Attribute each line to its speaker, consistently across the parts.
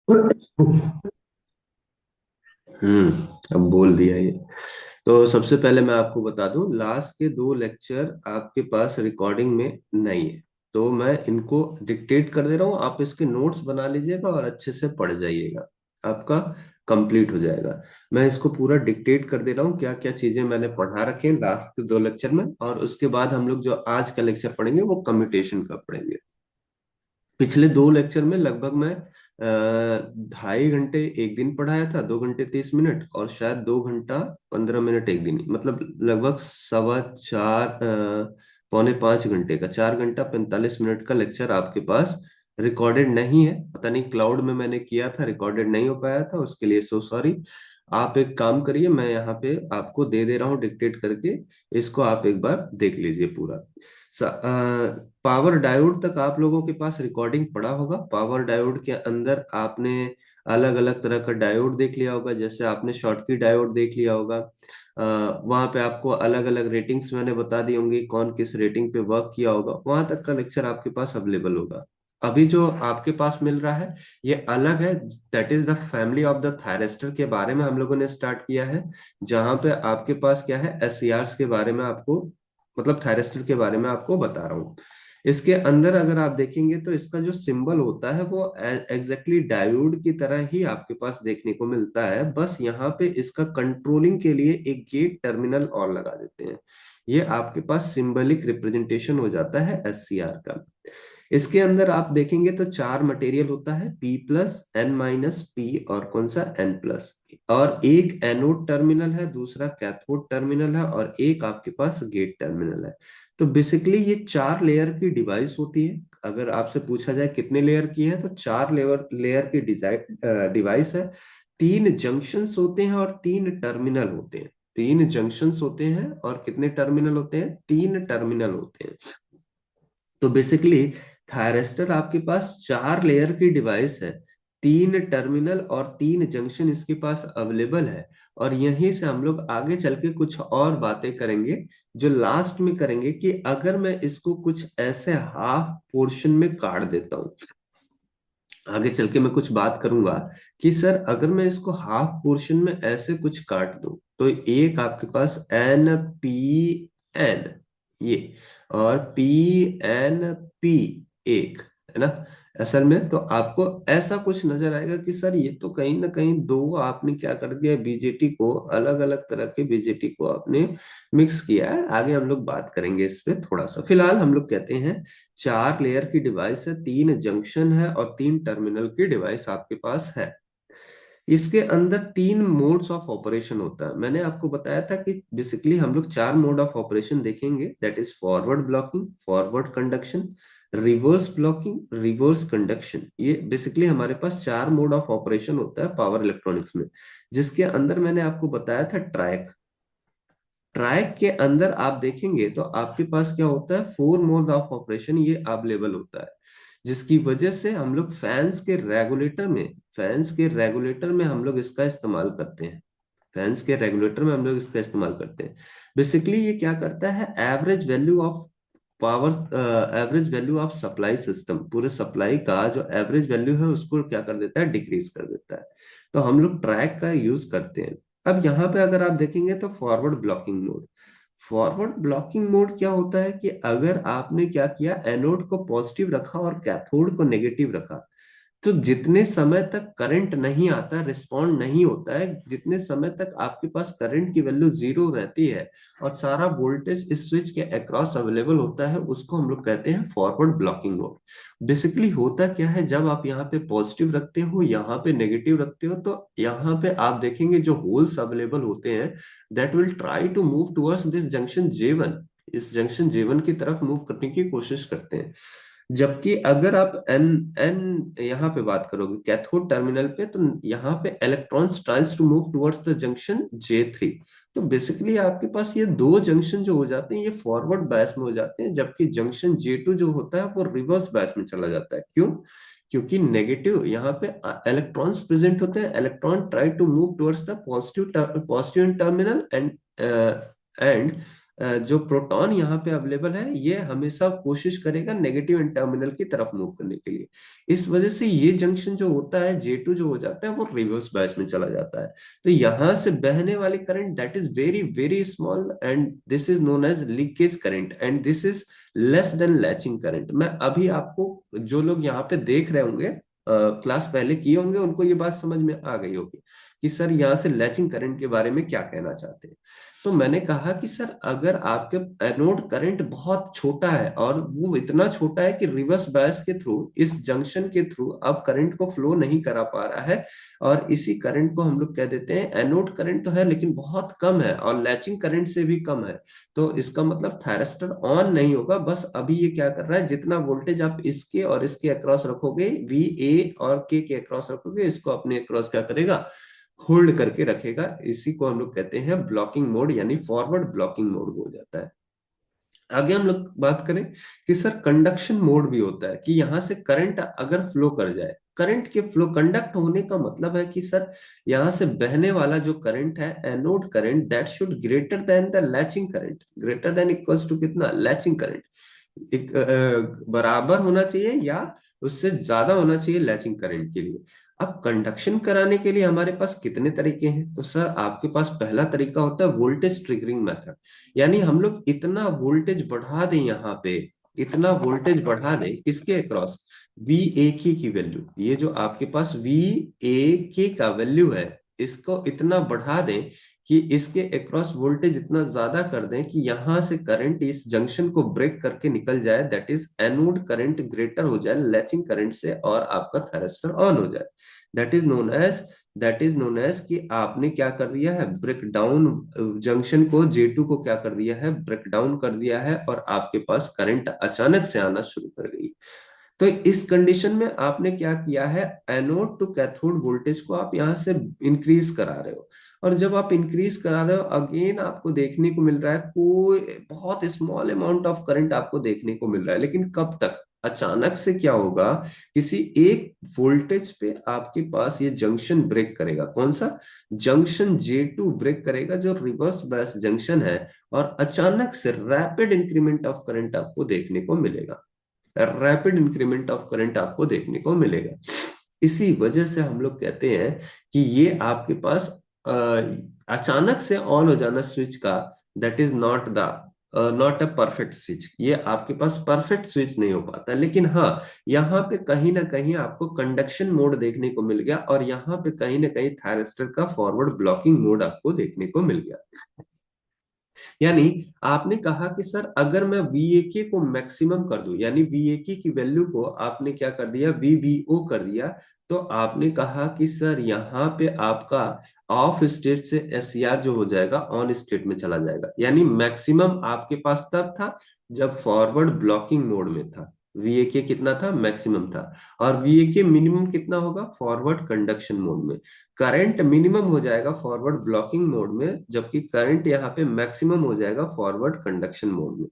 Speaker 1: अब बोल दिया ये। तो सबसे पहले मैं आपको बता दूं, लास्ट के दो लेक्चर आपके पास रिकॉर्डिंग में नहीं है। तो मैं इनको डिक्टेट कर दे रहा हूँ, आप इसके नोट्स बना लीजिएगा और अच्छे से पढ़ जाइएगा। आपका कंप्लीट हो जाएगा। मैं इसको पूरा डिक्टेट कर दे रहा हूँ, क्या क्या चीजें मैंने पढ़ा रखे हैं लास्ट के दो लेक्चर में, और उसके बाद हम लोग जो आज का लेक्चर पढ़ेंगे वो कम्यूटेशन का पढ़ेंगे। पिछले दो लेक्चर में लगभग मैं 2.5 घंटे एक दिन पढ़ाया था, 2 घंटे 30 मिनट, और शायद 2 घंटा 15 मिनट एक दिन, मतलब लगभग सवा चार, पौने 5 घंटे का, 4 घंटा 45 मिनट का लेक्चर आपके पास रिकॉर्डेड नहीं है। पता नहीं क्लाउड में मैंने किया था, रिकॉर्डेड नहीं हो पाया था, उसके लिए सो सॉरी। आप एक काम करिए, मैं यहाँ पे आपको दे दे रहा हूँ डिक्टेट करके, इसको आप एक बार देख लीजिए पूरा। पावर डायोड तक आप लोगों के पास रिकॉर्डिंग पड़ा होगा। पावर डायोड के अंदर आपने अलग अलग तरह का डायोड देख लिया होगा, जैसे आपने शॉटकी डायोड देख लिया होगा। वहां पे आपको अलग अलग रेटिंग्स मैंने बता दी होंगी, कौन किस रेटिंग पे वर्क किया होगा, वहां तक का लेक्चर आपके पास अवेलेबल होगा। अभी जो आपके पास मिल रहा है ये अलग है। That is the family of the thyristor के बारे में हम लोगों ने स्टार्ट किया है, जहां पे आपके पास क्या है, एस के बारे में आपको, मतलब थायरिस्टर के बारे में आपको बता रहा हूँ। इसके अंदर अगर आप देखेंगे तो इसका जो सिंबल होता है वो एग्जैक्टली डायोड की तरह ही आपके पास देखने को मिलता है, बस यहाँ पे इसका कंट्रोलिंग के लिए एक गेट टर्मिनल और लगा देते हैं। ये आपके पास सिंबलिक रिप्रेजेंटेशन हो जाता है एससीआर का। इसके अंदर आप देखेंगे तो चार मटेरियल होता है, P plus, N minus, P और कौन सा, एन प्लस। और एक एनोड टर्मिनल है, दूसरा कैथोड टर्मिनल है, और एक आपके पास गेट टर्मिनल है। तो बेसिकली ये चार लेयर की डिवाइस होती है। अगर आपसे पूछा जाए कितने लेयर की है, तो चार लेयर लेयर की डिजाइन डिवाइस है। तीन जंक्शंस होते हैं और तीन टर्मिनल होते हैं। तीन जंक्शंस होते हैं और कितने टर्मिनल होते हैं, तीन टर्मिनल होते हैं। तो बेसिकली थायरिस्टर आपके पास चार लेयर की डिवाइस है, तीन टर्मिनल और तीन जंक्शन इसके पास अवेलेबल है। और यहीं से हम लोग आगे चल के कुछ और बातें करेंगे, जो लास्ट में करेंगे, कि अगर मैं इसको कुछ ऐसे हाफ पोर्शन में काट देता हूँ, आगे चल के मैं कुछ बात करूंगा कि सर अगर मैं इसको हाफ पोर्शन में ऐसे कुछ काट दूं, तो एक आपके पास एन पी एन, ये, और पी एन पी, एक, है ना। असल में तो आपको ऐसा कुछ नजर आएगा कि सर ये तो कहीं ना कहीं दो आपने क्या कर दिया, बीजेटी को, अलग अलग तरह के बीजेटी को आपने मिक्स किया है। आगे हम लोग बात करेंगे इस पे थोड़ा सा, फिलहाल हम लोग कहते हैं चार लेयर की डिवाइस है, तीन जंक्शन है और तीन टर्मिनल की डिवाइस आपके पास है। इसके अंदर तीन मोड्स ऑफ ऑपरेशन होता है। मैंने आपको बताया था कि बेसिकली हम लोग चार मोड ऑफ ऑपरेशन देखेंगे, that is forward blocking, forward conduction, reverse blocking, reverse conduction. ये बेसिकली हमारे पास चार मोड ऑफ ऑपरेशन होता है पावर इलेक्ट्रॉनिक्स में, जिसके अंदर मैंने आपको बताया था ट्रैक। ट्रैक के अंदर आप देखेंगे तो आपके पास क्या होता है, फोर मोड ऑफ ऑपरेशन ये अवेलेबल होता है, जिसकी वजह से हम लोग फैंस के रेगुलेटर में हम लोग इसका इस्तेमाल करते हैं। फैंस के रेगुलेटर में हम लोग इसका इस्तेमाल करते हैं। बेसिकली ये क्या करता है, average value of power, average value of supply system, पूरे सप्लाई का जो एवरेज वैल्यू है उसको क्या कर देता है, डिक्रीज कर देता है। तो हम लोग ट्रैक का यूज करते हैं। अब यहाँ पे अगर आप देखेंगे तो forward blocking mode, forward blocking mode क्या होता है कि अगर आपने क्या किया, एनोड को पॉजिटिव रखा और कैथोड को नेगेटिव रखा, तो जितने समय तक करंट नहीं आता, रिस्पॉन्ड नहीं होता है, जितने समय तक आपके पास करंट की वैल्यू जीरो रहती है और सारा वोल्टेज इस स्विच के अक्रॉस अवेलेबल होता है, उसको हम लोग कहते हैं फॉरवर्ड ब्लॉकिंग मोड। बेसिकली होता क्या है, जब आप यहाँ पे पॉजिटिव रखते हो, यहाँ पे नेगेटिव रखते हो, तो यहाँ पे आप देखेंगे जो होल्स अवेलेबल होते हैं, that will try to move towards this junction J1, इस जंक्शन J1 की तरफ मूव करने की कोशिश करते हैं। जबकि अगर आप एन एन यहाँ पे बात करोगे कैथोड टर्मिनल पे, तो यहाँ पे electrons tries to move towards the junction J3। तो बेसिकली आपके पास ये दो जंक्शन जो हो जाते हैं ये फॉरवर्ड बायस में हो जाते हैं, जबकि जंक्शन J2 जो होता है वो रिवर्स बायस में चला जाता है। क्यों? क्योंकि नेगेटिव यहाँ पे इलेक्ट्रॉन्स प्रेजेंट होते हैं, electron try to move towards the positive positive terminal, and जो प्रोटॉन यहाँ पे अवेलेबल है ये हमेशा कोशिश करेगा नेगेटिव एंड टर्मिनल की तरफ मूव करने के लिए। इस वजह से ये जंक्शन जो होता है J2 जो हो जाता है वो रिवर्स बायस में चला जाता है। तो यहाँ से बहने वाली current that is very very small and this is known as leakage current and this is less than latching current. मैं अभी आपको, जो लोग यहाँ पे देख रहे होंगे क्लास पहले किए होंगे उनको ये बात समझ में आ गई होगी कि सर यहाँ से लैचिंग करंट के बारे में क्या कहना चाहते हैं। तो मैंने कहा कि सर अगर आपके एनोड करंट बहुत छोटा है और वो इतना छोटा है कि रिवर्स बायस के थ्रू इस जंक्शन के थ्रू अब करंट को फ्लो नहीं करा पा रहा है, और इसी करंट को हम लोग कह देते हैं एनोड करंट तो है लेकिन बहुत कम है और लैचिंग करंट से भी कम है, तो इसका मतलब थायरिस्टर ऑन नहीं होगा। बस अभी ये क्या कर रहा है, जितना वोल्टेज आप इसके और इसके अक्रॉस रखोगे, वी ए और के अक्रॉस रखोगे, इसको अपने अक्रॉस क्या करेगा, होल्ड करके रखेगा। इसी को हम लोग कहते हैं ब्लॉकिंग मोड, यानी फॉरवर्ड ब्लॉकिंग मोड हो जाता है। आगे हम लोग बात करें कि सर कंडक्शन मोड भी होता है, कि यहां से करंट अगर फ्लो कर जाए, करंट के फ्लो कंडक्ट होने का मतलब है कि सर यहां से बहने वाला जो करंट है anode current that should greater than the latching current, greater than equals to कितना, लैचिंग करंट, एक बराबर होना चाहिए या उससे ज्यादा होना चाहिए लैचिंग करंट के लिए। अब कंडक्शन कराने के लिए हमारे पास कितने तरीके हैं, तो सर आपके पास पहला तरीका होता है वोल्टेज ट्रिगरिंग मेथड, यानी हम लोग इतना वोल्टेज बढ़ा दें, यहाँ पे इतना वोल्टेज बढ़ा दें किसके अक्रॉस, वी ए की वैल्यू, ये जो आपके पास वी ए के का वैल्यू है इसको इतना बढ़ा दें कि इसके अक्रॉस वोल्टेज इतना ज्यादा कर दें कि यहां से करंट इस जंक्शन को ब्रेक करके निकल जाए, that is anode current greater हो जाए लैचिंग करंट से और आपका थायरिस्टर ऑन हो जाए। दैट इज नोन एज कि आपने क्या कर दिया है, ब्रेक डाउन, जंक्शन को J2 को क्या कर दिया है, ब्रेक डाउन कर दिया है और आपके पास करंट अचानक से आना शुरू कर गई। तो इस कंडीशन में आपने क्या किया है, एनोड टू कैथोड वोल्टेज को आप यहां से इंक्रीज करा रहे हो, और जब आप इंक्रीज करा रहे हो अगेन आपको देखने को मिल रहा है कोई बहुत स्मॉल अमाउंट ऑफ करंट आपको देखने को मिल रहा है, लेकिन कब तक, अचानक से क्या होगा, किसी एक वोल्टेज पे आपके पास ये जंक्शन ब्रेक करेगा, कौन सा, जंक्शन J2 ब्रेक करेगा जो रिवर्स बायस जंक्शन है, और अचानक से रैपिड इंक्रीमेंट ऑफ करंट आपको देखने को मिलेगा, रैपिड इंक्रीमेंट ऑफ करंट आपको देखने को मिलेगा। इसी वजह से हम लोग कहते हैं कि ये आपके पास अ, अचानक से ऑन हो जाना स्विच का, that is not a perfect switch, ये आपके पास परफेक्ट स्विच नहीं हो पाता, लेकिन हाँ यहाँ पे कहीं ना कहीं आपको कंडक्शन मोड देखने को मिल गया और यहाँ पे कहीं ना कहीं थायरिस्टर का फॉरवर्ड ब्लॉकिंग मोड आपको देखने को मिल गया। यानी आपने कहा कि सर अगर मैं VAK को मैक्सिमम कर दूं, यानी VAK की वैल्यू को आपने क्या कर दिया, VVO कर दिया, तो आपने कहा कि सर यहाँ पे आपका ऑफ स्टेट से SCR जो हो जाएगा ऑन स्टेट में चला जाएगा, यानी मैक्सिमम आपके पास तब था जब फॉरवर्ड ब्लॉकिंग मोड में था, VAK कितना था, मैक्सिमम था, और VAK मिनिमम कितना होगा, फॉरवर्ड कंडक्शन मोड में। करंट मिनिमम हो जाएगा फॉरवर्ड ब्लॉकिंग मोड में, जबकि करंट यहाँ पे मैक्सिमम हो जाएगा फॉरवर्ड कंडक्शन मोड में,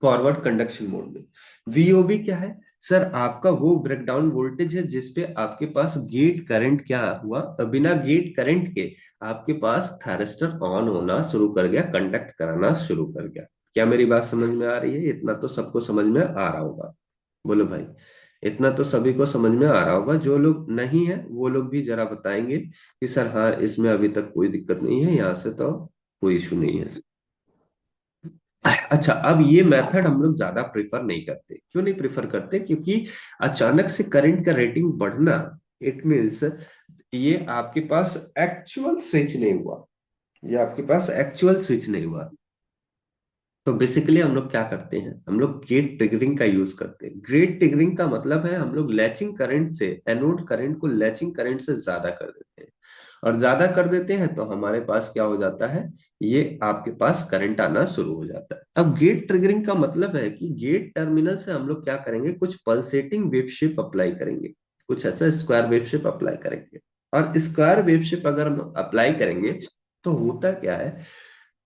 Speaker 1: फॉरवर्ड कंडक्शन मोड में। VOB क्या है, सर आपका वो ब्रेकडाउन वोल्टेज है जिसपे आपके पास गेट करंट क्या हुआ, बिना गेट करंट के आपके पास थायरिस्टर ऑन होना शुरू कर गया, कंडक्ट कराना शुरू कर गया। क्या मेरी बात समझ में आ रही है, इतना तो सबको समझ में आ रहा होगा, बोलो भाई, इतना तो सभी को समझ में आ रहा होगा, जो लोग नहीं है वो लोग भी जरा बताएंगे कि सर हाँ इसमें अभी तक कोई दिक्कत नहीं है, यहाँ से तो कोई इशू नहीं है। अच्छा, अब ये मेथड हम लोग ज्यादा प्रेफर नहीं करते, क्यों नहीं प्रेफर करते, क्योंकि अचानक से करंट का रेटिंग बढ़ना, इट मीन्स ये आपके पास एक्चुअल स्विच नहीं हुआ, ये आपके पास एक्चुअल स्विच नहीं हुआ। तो बेसिकली हम लोग क्या करते हैं, हम लोग गेट ट्रिगरिंग का यूज करते हैं। गेट ट्रिगरिंग का मतलब है हम लोग लैचिंग करंट से, एनोड करंट को लैचिंग करंट से ज्यादा कर देते हैं, और ज्यादा कर देते हैं तो हमारे पास क्या हो जाता है, ये आपके पास करंट आना शुरू हो जाता है। अब गेट ट्रिगरिंग का मतलब है कि गेट टर्मिनल से हम लोग क्या करेंगे, कुछ पल्सेटिंग वेव शेप अप्लाई करेंगे, कुछ ऐसा स्क्वायर वेव शेप अप्लाई करेंगे, और स्क्वायर वेव शेप अगर हम अप्लाई करेंगे तो होता क्या है,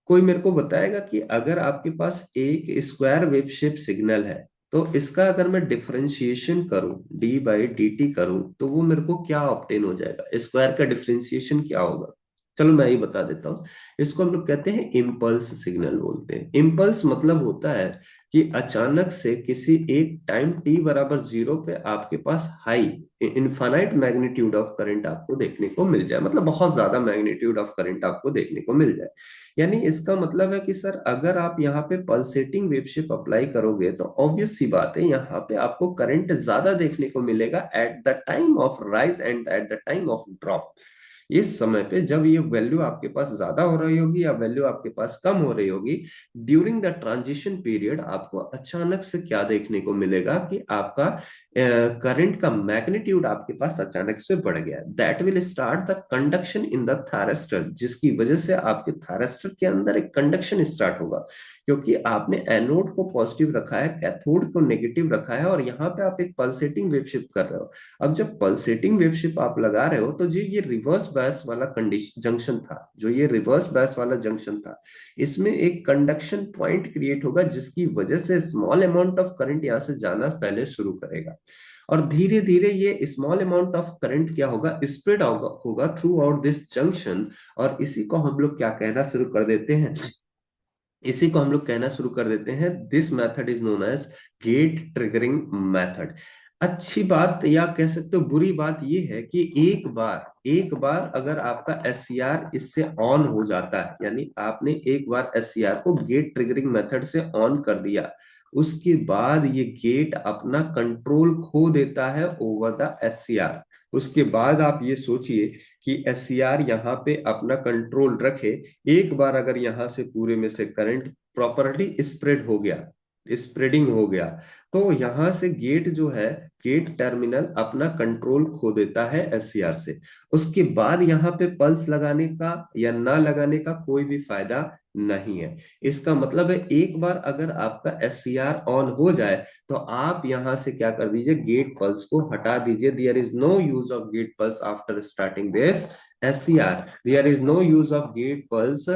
Speaker 1: कोई मेरे को बताएगा कि अगर आपके पास एक स्क्वायर वेव शेप सिग्नल है तो इसका अगर मैं डिफरेंशिएशन करूं, d/dt करूं, तो वो मेरे को क्या ऑब्टेन हो जाएगा, स्क्वायर का डिफरेंशिएशन क्या होगा, चलो मैं ही बता देता हूँ। इसको हम लोग कहते हैं इम्पल्स सिग्नल बोलते हैं। इम्पल्स मतलब होता है कि अचानक से किसी एक टाइम टी बराबर जीरो पे आपके पास high infinite magnitude of current आपको देखने को मिल जाए, मतलब बहुत ज्यादा मैग्नीट्यूड ऑफ करंट आपको देखने को मिल जाए। यानी इसका मतलब है कि सर अगर आप यहाँ पे पल्सेटिंग वेव शेप अप्लाई करोगे तो ऑब्वियस सी बात है, यहाँ पे आपको करंट ज्यादा देखने को मिलेगा at the time of rise and at the time of drop. इस समय पे जब ये वैल्यू आपके पास ज्यादा हो रही होगी या वैल्यू आपके पास कम हो रही होगी, ड्यूरिंग द ट्रांजिशन पीरियड आपको अचानक से क्या देखने को मिलेगा कि आपका करंट का मैग्नीट्यूड आपके पास अचानक से बढ़ गया। That will start the conduction in the thyristor, जिसकी वजह से आपके थायरस्टर के अंदर एक कंडक्शन स्टार्ट होगा, क्योंकि आपने एनोड को पॉजिटिव रखा है, कैथोड को नेगेटिव रखा है, और यहाँ पे आप एक पल्सेटिंग वेव शिफ्ट कर रहे हो। अब जब पल्सेटिंग वेव शिप आप लगा रहे हो तो जी ये रिवर्स बायस वाला कंडीशन जंक्शन था, जो ये रिवर्स बायस वाला जंक्शन था, इसमें एक कंडक्शन पॉइंट क्रिएट होगा जिसकी वजह से स्मॉल अमाउंट ऑफ करंट यहाँ से जाना पहले शुरू करेगा। और धीरे धीरे ये स्मॉल अमाउंट ऑफ करंट क्या होगा, स्प्रेड होगा थ्रू आउट दिस जंक्शन। और इसी को हम लोग क्या कहना शुरू कर देते हैं, इसी को हम लोग कहना शुरू कर देते हैं, this method is known as gate triggering method. अच्छी बात या कह सकते हो बुरी बात यह है कि एक बार अगर आपका एससीआर इससे ऑन हो जाता है, यानी आपने एक बार एससीआर को गेट ट्रिगरिंग मेथड से ऑन कर दिया, उसके बाद ये गेट अपना कंट्रोल खो देता है ओवर द एससीआर। उसके बाद आप ये सोचिए कि एससीआर यहाँ पे अपना कंट्रोल रखे। एक बार अगर यहाँ से पूरे में से करंट प्रॉपरली स्प्रेड हो गया, स्प्रेडिंग हो गया, तो यहाँ से गेट जो है, गेट टर्मिनल अपना कंट्रोल खो देता है एससीआर से। उसके बाद यहाँ पे पल्स लगाने का या ना लगाने का कोई भी फायदा नहीं है। इसका मतलब है एक बार अगर आपका एससीआर ऑन हो जाए तो आप यहां से क्या कर दीजिए, गेट पल्स को हटा दीजिए। There is no use of gate pulse after starting this SCR. There is no use of gate pulse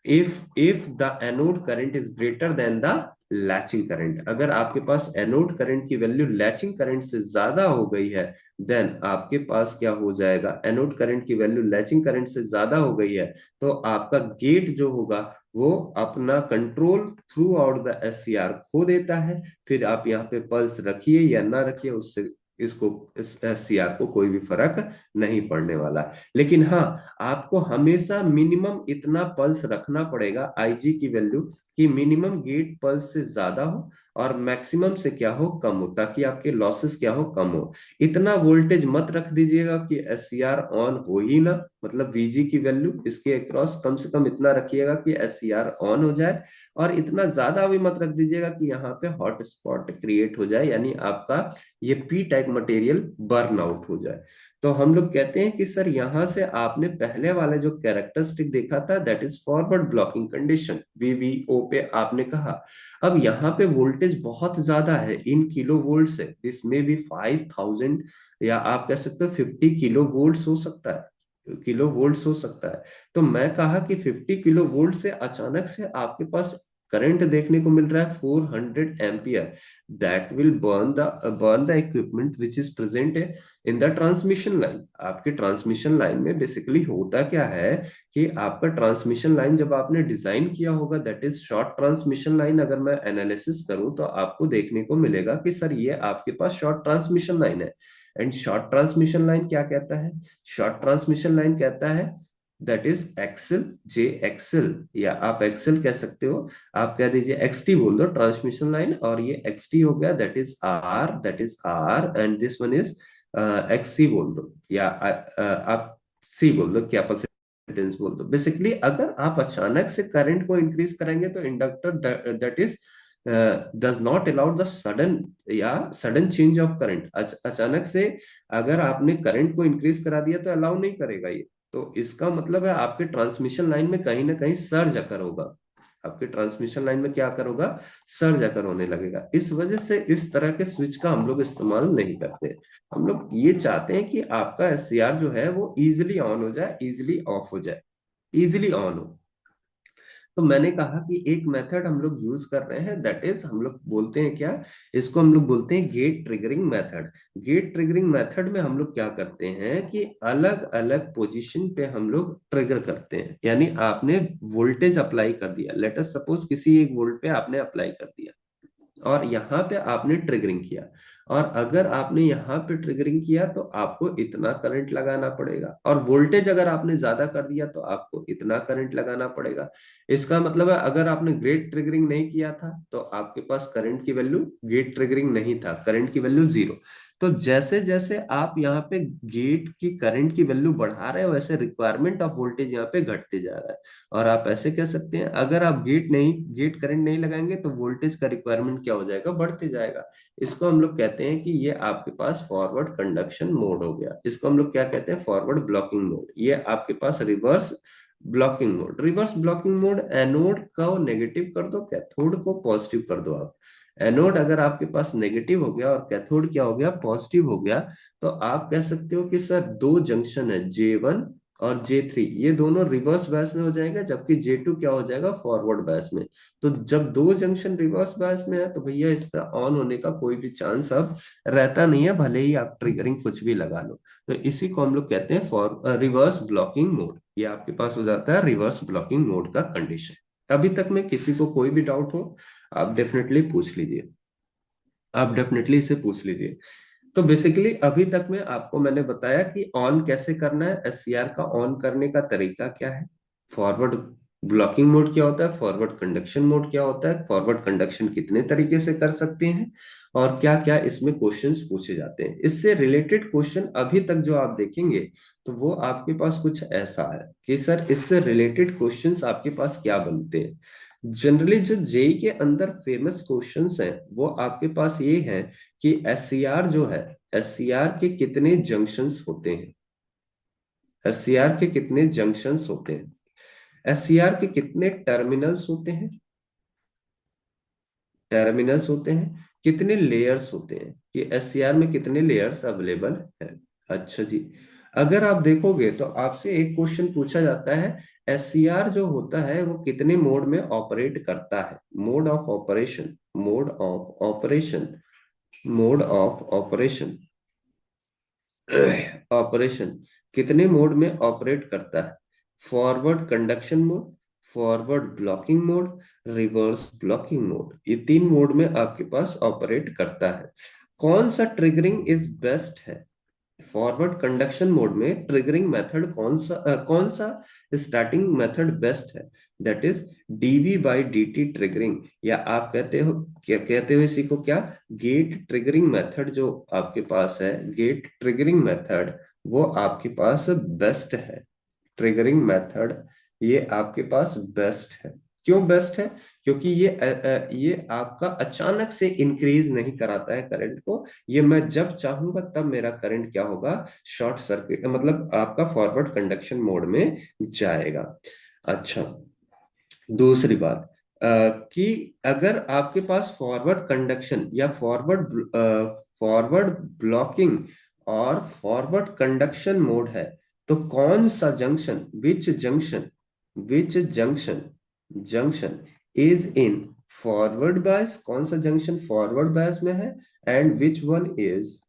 Speaker 1: if the anode current is greater than the latching current. अगर आपके पास एनोड करंट की value latching current से ज्यादा हो गई है, then आपके पास क्या हो जाएगा, एनोड करंट की वैल्यू लैचिंग करंट से ज्यादा हो गई है, तो आपका गेट जो होगा वो अपना control through out the SCR खो देता है। फिर आप यहाँ पे पल्स रखिए या ना रखिए, उससे इसको इस SCR को कोई भी फर्क नहीं पड़ने वाला। लेकिन हाँ, आपको हमेशा मिनिमम इतना पल्स रखना पड़ेगा आईजी की वैल्यू, कि मिनिमम गेट पल्स से ज्यादा हो और मैक्सिमम से क्या हो, कम हो, ताकि आपके लॉसेस क्या हो, कम हो। इतना वोल्टेज मत रख दीजिएगा कि SCR ऑन हो ही ना, मतलब VG की वैल्यू इसके अक्रॉस कम से कम इतना रखिएगा कि SCR ऑन हो जाए। और इतना ज्यादा भी मत रख दीजिएगा कि यहाँ पे हॉट स्पॉट क्रिएट हो जाए, यानी आपका ये P type material burn out हो जाए। तो हम लोग कहते हैं कि सर यहां से आपने पहले वाला जो कैरेक्टरिस्टिक देखा था, that is forward blocking condition, VVO पे आपने कहा। अब यहाँ पे वोल्टेज बहुत ज्यादा है, इन किलो वोल्ट से, दिस में भी 5000 या आप कह सकते हो 50 किलो वोल्ट हो सकता है, किलो वोल्ट हो सकता है। तो मैं कहा कि 50 किलो वोल्ट से अचानक से आपके पास करंट देखने को मिल रहा है 400 ampere. That will burn the equipment which is present in the transmission line. आपके ट्रांसमिशन लाइन में बेसिकली होता क्या है कि आपका ट्रांसमिशन लाइन जब आपने डिजाइन किया होगा, that is short transmission line, अगर मैं एनालिसिस करूं तो आपको देखने को मिलेगा कि सर ये आपके पास शॉर्ट ट्रांसमिशन लाइन है। एंड शॉर्ट ट्रांसमिशन लाइन क्या कहता है, शॉर्ट ट्रांसमिशन लाइन कहता है that is excel J excel, या आप एक्सल कह सकते हो, आप कह दीजिए XT बोल दो ट्रांसमिशन लाइन, और ये XT हो गया, that is R, and this one is XC बोल दो, या आप C बोल दो, कैपेसिटेंस बोल दो। बेसिकली अगर आप अचानक से करंट को इंक्रीज करेंगे तो inductor that is does not allow the sudden या सडन चेंज ऑफ करंट, अचानक से अगर आपने करंट को इंक्रीज करा दिया तो अलाउ नहीं करेगा ये। तो इसका मतलब है आपके ट्रांसमिशन लाइन में कहीं ना कहीं सर्ज अकर होगा, आपके ट्रांसमिशन लाइन में क्या अकर होगा, सर्ज अकर होने लगेगा। इस वजह से इस तरह के स्विच का हम लोग इस्तेमाल नहीं करते। हम लोग ये चाहते हैं कि आपका SCR जो है वो इजिली ऑन हो जाए, इजिली ऑफ हो जाए, इजिली ऑन हो। तो मैंने कहा कि एक मेथड हम लोग यूज कर रहे हैं, दैट इज हम लोग बोलते हैं क्या, इसको हम लोग बोलते हैं gate triggering method. Gate triggering method में हम लोग क्या करते हैं कि अलग अलग पोजीशन पे हम लोग ट्रिगर करते हैं। यानी आपने वोल्टेज अप्लाई कर दिया, लेट अस सपोज किसी एक वोल्ट पे आपने अप्लाई कर दिया और यहाँ पे आपने ट्रिगरिंग किया, और अगर आपने यहाँ पे ट्रिगरिंग किया तो आपको इतना करंट लगाना पड़ेगा, और वोल्टेज अगर आपने ज्यादा कर दिया तो आपको इतना करंट लगाना पड़ेगा। इसका मतलब है अगर आपने गेट ट्रिगरिंग नहीं किया था तो आपके पास करंट की वैल्यू, गेट ट्रिगरिंग नहीं था, करंट की वैल्यू जीरो। तो जैसे जैसे आप यहाँ पे गेट की करंट की वैल्यू बढ़ा रहे हो, वैसे रिक्वायरमेंट ऑफ वोल्टेज यहाँ पे घटते जा रहा है। और आप ऐसे कह सकते हैं अगर आप गेट करंट नहीं लगाएंगे तो वोल्टेज का रिक्वायरमेंट क्या हो जाएगा, बढ़ते जाएगा। इसको हम लोग कहते हैं कि ये आपके पास फॉरवर्ड कंडक्शन मोड हो गया। इसको हम लोग क्या कहते हैं, फॉरवर्ड ब्लॉकिंग मोड। ये आपके पास reverse blocking mode. Reverse blocking mode, anode को नेगेटिव कर दो, कैथोड को पॉजिटिव कर दो आप। एनोड अगर आपके पास नेगेटिव हो गया और कैथोड क्या हो गया, पॉजिटिव हो गया, तो आप कह सकते हो कि सर दो जंक्शन है J1 और J3, ये दोनों रिवर्स बायस में हो जाएगा, जबकि J2 क्या हो जाएगा, फॉरवर्ड बायस में। तो जब दो जंक्शन रिवर्स बायस में है तो भैया इसका ऑन होने का कोई भी चांस अब रहता नहीं है, भले ही आप ट्रिगरिंग कुछ भी लगा लो। तो इसी को हम लोग कहते हैं फॉर रिवर्स ब्लॉकिंग मोड। ये आपके पास हो जाता है रिवर्स ब्लॉकिंग मोड का कंडीशन। अभी तक में किसी को कोई भी डाउट हो, आप डेफिनेटली पूछ लीजिए, आप डेफिनेटली इसे पूछ लीजिए। तो बेसिकली अभी तक में आपको मैंने बताया कि ऑन कैसे करना है, एससीआर का ऑन करने का तरीका क्या है, फॉरवर्ड ब्लॉकिंग मोड क्या होता है, फॉरवर्ड कंडक्शन मोड क्या होता है, फॉरवर्ड कंडक्शन कितने तरीके से कर सकते हैं, और क्या क्या इसमें क्वेश्चंस पूछे जाते हैं। इससे रिलेटेड क्वेश्चन अभी तक जो आप देखेंगे तो वो आपके पास कुछ ऐसा है कि सर इससे रिलेटेड क्वेश्चंस आपके पास क्या बनते हैं। जनरली जो जेई के अंदर फेमस क्वेश्चंस हैं वो आपके पास ये है कि एससीआर जो है, एससीआर के कितने जंक्शंस होते हैं, एससीआर के कितने जंक्शंस होते हैं, एससीआर के कितने टर्मिनल्स होते हैं, टर्मिनल्स होते हैं, कितने लेयर्स होते हैं, कि एससीआर में कितने लेयर्स अवेलेबल है। अच्छा जी, अगर आप देखोगे तो आपसे एक क्वेश्चन पूछा जाता है, एससीआर जो होता है वो कितने मोड में ऑपरेट करता है, mode of operation, mode of operation, mode of operation, operation कितने मोड में ऑपरेट करता है, forward conduction mode, forward blocking mode, reverse blocking mode, ये तीन मोड में आपके पास ऑपरेट करता है। कौन सा ट्रिगरिंग इज बेस्ट है, फॉरवर्ड कंडक्शन मोड में ट्रिगरिंग मेथड कौन सा स्टार्टिंग मेथड बेस्ट है, that is DV by D triggering, या आप कहते हो, क्या कहते हो इसी को, क्या, गेट ट्रिगरिंग मेथड जो आपके पास है, गेट ट्रिगरिंग मेथड वो आपके पास बेस्ट है। ट्रिगरिंग मेथड ये आपके पास बेस्ट है। क्यों बेस्ट है, क्योंकि ये आपका अचानक से इंक्रीज नहीं कराता है करंट को, ये मैं जब चाहूंगा तब मेरा करंट क्या होगा, शॉर्ट सर्किट, मतलब आपका फॉरवर्ड कंडक्शन मोड में जाएगा। अच्छा, दूसरी बात, कि अगर आपके पास फॉरवर्ड कंडक्शन या फॉरवर्ड ब्लॉकिंग और फॉरवर्ड कंडक्शन मोड है, तो कौन सा junction, which junction junction is in forward bias, कौन सा जंक्शन फॉरवर्ड बायस में है, and which one is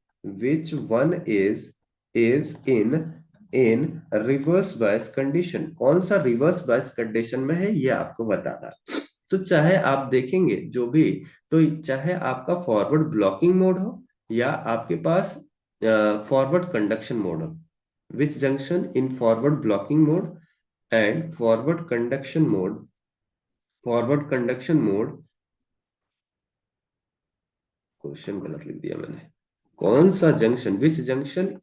Speaker 1: in reverse bias condition, कौन सा रिवर्स बायस कंडीशन में है, ये आपको बताना। तो चाहे आप देखेंगे जो भी, तो चाहे आपका फॉरवर्ड ब्लॉकिंग मोड हो या आपके पास फॉरवर्ड कंडक्शन मोड हो, which junction in forward blocking mode and forward conduction mode, question गलत लिख दिया मैंने, कौन सा junction, which junction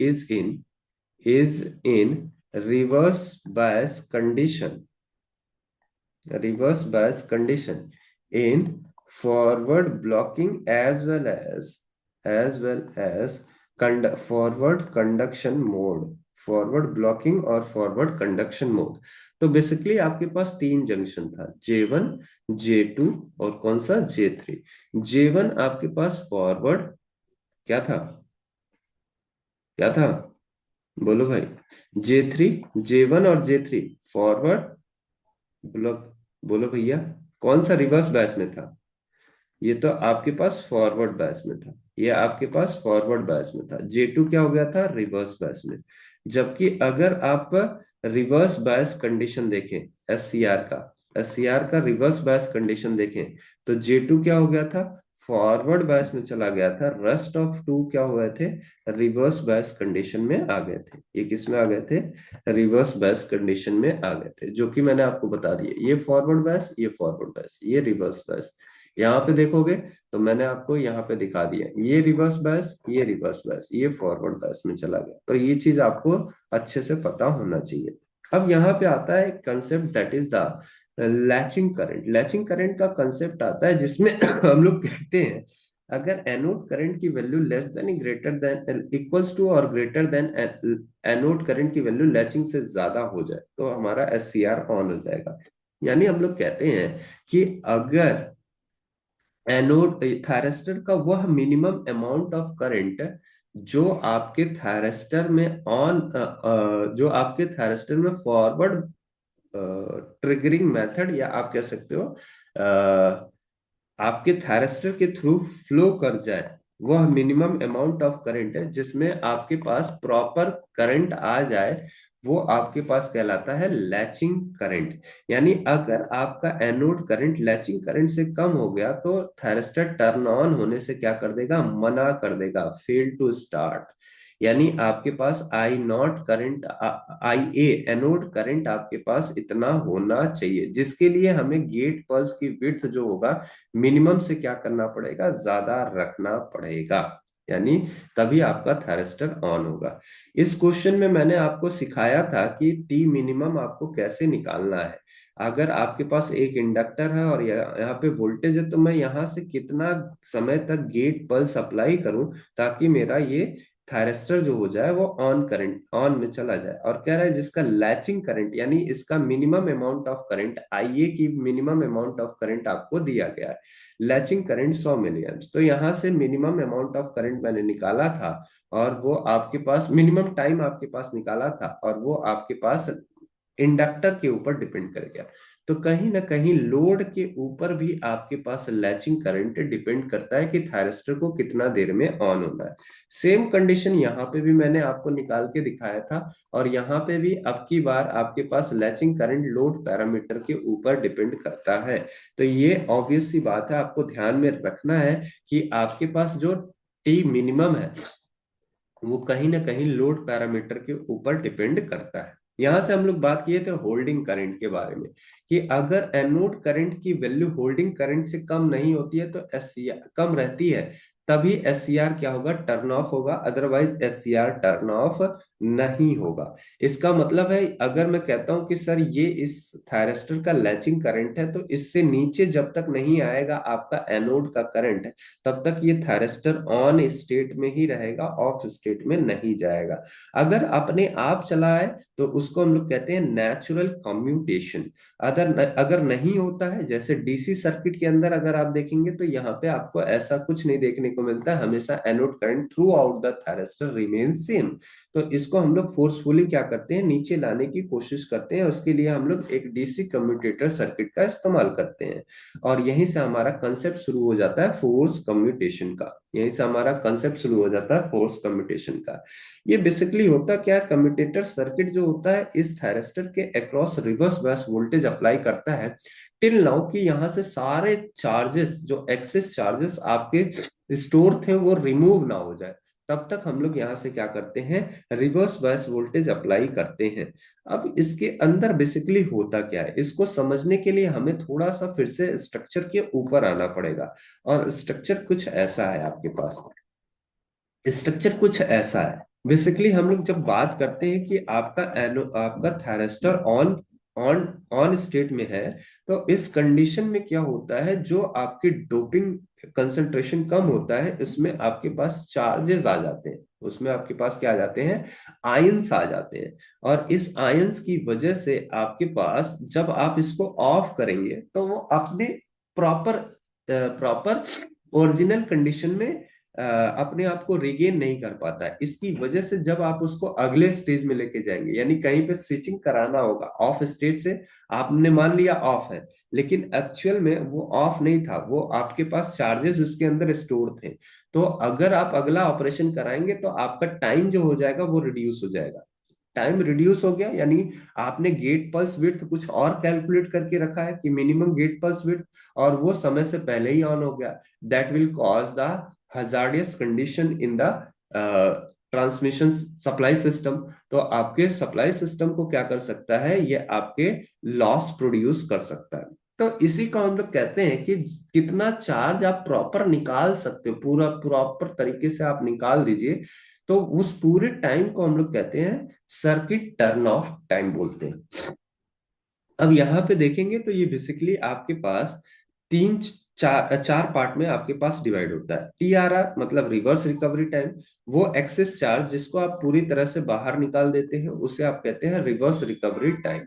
Speaker 1: is in reverse bias condition, reverse bias condition in forward blocking as well as forward conduction mode, forward blocking और forward conduction mode. तो basically आपके पास तीन जंक्शन था, J1, J2 और कौन सा, J3। J1 आपके पास forward क्या था, क्या था, बोलो भाई, J3, J1 और J3 फॉरवर्ड ब्लॉक, बोलो भैया, कौन सा रिवर्स बायस में था? ये तो आपके पास फॉरवर्ड बायस में था, ये आपके पास फॉरवर्ड बायस में था। J2 क्या हो गया था? रिवर्स बायस में। जबकि अगर आप रिवर्स बायस कंडीशन देखें, एस सी आर का रिवर्स बायस कंडीशन देखें, तो J2 क्या हो गया था? फॉरवर्ड बायस में चला गया था। रेस्ट ऑफ टू क्या हो गए थे? रिवर्स बायस कंडीशन में आ गए थे। ये किस में आ गए थे? रिवर्स बायस कंडीशन में आ गए थे, जो कि मैंने आपको बता दिया। ये फॉरवर्ड बायस, ये फॉरवर्ड बायस, ये रिवर्स बायस। यहाँ पे देखोगे तो मैंने आपको यहाँ पे दिखा दिया, ये रिवर्स बायस, ये रिवर्स बायस, ये फॉरवर्ड बायस में चला गया। तो ये चीज आपको अच्छे से पता होना चाहिए। अब यहाँ पे आता है concept, that is the latching current. Latching current का कंसेप्ट आता है जिसमें हम लोग कहते हैं, अगर एनोड करंट की value less than greater than equals to और ग्रेटर देन एनोड करंट की वैल्यू लैचिंग से ज्यादा हो जाए तो हमारा SCR ऑन हो जाएगा। यानी हम लोग कहते हैं कि अगर एनोड थायरिस्टर का वह मिनिमम अमाउंट ऑफ करंट जो आपके थायरिस्टर में जो आपके थायरिस्टर में फॉरवर्ड ट्रिगरिंग मेथड, या आप कह सकते हो आपके थायरिस्टर के थ्रू फ्लो कर जाए, वह मिनिमम अमाउंट ऑफ करंट है जिसमें आपके पास प्रॉपर करंट आ जाए, वो आपके पास कहलाता है लैचिंग करंट। यानी अगर आपका एनोड करंट लैचिंग करंट से कम हो गया तो थायरिस्टर टर्न ऑन होने से क्या कर देगा? मना कर देगा, फेल टू स्टार्ट। यानी आपके पास I naught current, IA anode current आपके पास इतना होना चाहिए, जिसके लिए हमें गेट पल्स की विड्थ जो होगा मिनिमम से क्या करना पड़ेगा? ज्यादा रखना पड़ेगा। यानी तभी आपका थायरिस्टर ऑन होगा। इस क्वेश्चन में मैंने आपको सिखाया था कि टी मिनिमम आपको कैसे निकालना है। अगर आपके पास एक इंडक्टर है और यहाँ पे वोल्टेज है, तो मैं यहाँ से कितना समय तक गेट पल्स अप्लाई करूं ताकि मेरा ये थायरिस्टर जो हो जाए वो ऑन में चला जाए। और कह रहा है जिसका लैचिंग करंट, यानी इसका minimum amount of current, IA की मिनिमम अमाउंट ऑफ करंट आपको दिया गया है, लैचिंग करंट 100 मिली एम्प्स। तो यहाँ से मिनिमम अमाउंट ऑफ करंट मैंने निकाला था, और वो आपके पास मिनिमम टाइम आपके पास निकाला था, और वो आपके पास इंडक्टर के ऊपर डिपेंड करेगा। तो कहीं ना कहीं लोड के ऊपर भी आपके पास लैचिंग करंट डिपेंड करता है कि थायरिस्टर को कितना देर में ऑन होना है। सेम कंडीशन यहाँ पे भी मैंने आपको निकाल के दिखाया था, और यहाँ पे भी अब की बार आपके पास लैचिंग करंट लोड पैरामीटर के ऊपर डिपेंड करता है। तो ये ऑब्वियस सी बात है, आपको ध्यान में रखना है कि आपके पास जो टी मिनिमम है वो कहीं ना कहीं लोड पैरामीटर के ऊपर डिपेंड करता है। यहां से हम लोग बात किए थे होल्डिंग करंट के बारे में, कि अगर एनोड करंट की वैल्यू होल्डिंग करंट से कम नहीं होती है तो SCR कम रहती है, तभी SCR क्या होगा? टर्न ऑफ होगा, अदरवाइज SCR टर्न ऑफ नहीं होगा। इसका मतलब है, अगर मैं कहता हूं कि सर ये इस थायरिस्टर का लैचिंग करंट है, तो इससे नीचे जब तक नहीं आएगा आपका एनोड का करंट, तब तक ये थायरिस्टर ऑन स्टेट में ही रहेगा, ऑफ स्टेट में नहीं जाएगा। अगर अपने आप चला है तो उसको हम लोग कहते हैं नेचुरल कम्यूटेशन। अगर अगर नहीं होता है, जैसे DC सर्किट के अंदर अगर आप देखेंगे तो यहाँ पे आपको ऐसा कुछ नहीं देखने को मिलता है, हमेशा anode current through out the thyristor remain same. तो इसको हम लोग फोर्सफुली क्या करते हैं? नीचे लाने की कोशिश करते हैं। उसके लिए हम लोग एक DC कम्यूटेटर सर्किट का इस्तेमाल करते हैं, और यहीं से हमारा कंसेप्ट शुरू हो जाता है फोर्स कम्यूटेशन का। यहीं से हमारा कंसेप्ट शुरू हो जाता है फोर्स कम्यूटेशन का। ये बेसिकली होता क्या? कम्यूटेटर सर्किट जो होता है इस थायरिस्टर के across reverse bias voltage apply करता है, टिल नाउ कि यहाँ से सारे चार्जेस, जो एक्सेस चार्जेस आपके स्टोर थे, वो रिमूव ना हो जाए, तब तक हम लोग यहाँ से क्या करते हैं? रिवर्स बायस वोल्टेज अप्लाई करते हैं। अब इसके अंदर बेसिकली होता क्या है, इसको समझने के लिए हमें थोड़ा सा फिर से स्ट्रक्चर के ऊपर आना पड़ेगा। और स्ट्रक्चर कुछ ऐसा है आपके पास, स्ट्रक्चर कुछ ऐसा है। बेसिकली हम लोग जब बात करते हैं कि आपका thyristor on on on state में है, तो इस कंडीशन में क्या होता है? जो आपकी डोपिंग कंसंट्रेशन कम होता है, इसमें आपके पास चार्जेस आ जाते हैं, उसमें आपके पास क्या आ जाते हैं? आयंस आ जाते हैं। और इस आयंस की वजह से आपके पास जब आप इसको ऑफ करेंगे तो वो अपने प्रॉपर प्रॉपर ओरिजिनल कंडीशन में अपने आप को रिगेन नहीं कर पाता है। इसकी वजह से जब आप उसको अगले स्टेज में लेके जाएंगे, यानी कहीं पे स्विचिंग कराना होगा ऑफ स्टेज से, आपने मान लिया ऑफ है, लेकिन एक्चुअल में वो ऑफ नहीं था, वो आपके पास चार्जेस उसके अंदर स्टोर थे। तो अगर आप अगला ऑपरेशन कराएंगे तो आपका टाइम जो हो जाएगा वो रिड्यूस हो जाएगा। टाइम रिड्यूस हो गया, यानी आपने गेट पल्स विड्थ कुछ और कैलकुलेट करके रखा है कि मिनिमम गेट पल्स विड्थ, और वो समय से पहले ही ऑन हो गया। That will cause the hazardous condition in the transmission supply system. तो आपके सप्लाई सिस्टम को क्या कर सकता है, ये आपके लॉस प्रोड्यूस कर सकता है। तो इसी को हम लोग कहते हैं कि कितना चार्ज आप प्रॉपर निकाल सकते हो, पूरा प्रॉपर तरीके से आप निकाल दीजिए, तो उस पूरे टाइम को हम लोग कहते हैं सर्किट टर्न ऑफ टाइम बोलते हैं। अब यहाँ पे देखेंगे तो ये बेसिकली आपके पास तीन चार चार पार्ट में आपके पास डिवाइड होता है। टीआरआर मतलब रिवर्स रिकवरी टाइम, वो एक्सेस चार्ज जिसको आप पूरी तरह से बाहर निकाल देते हैं उसे आप कहते हैं reverse recovery time.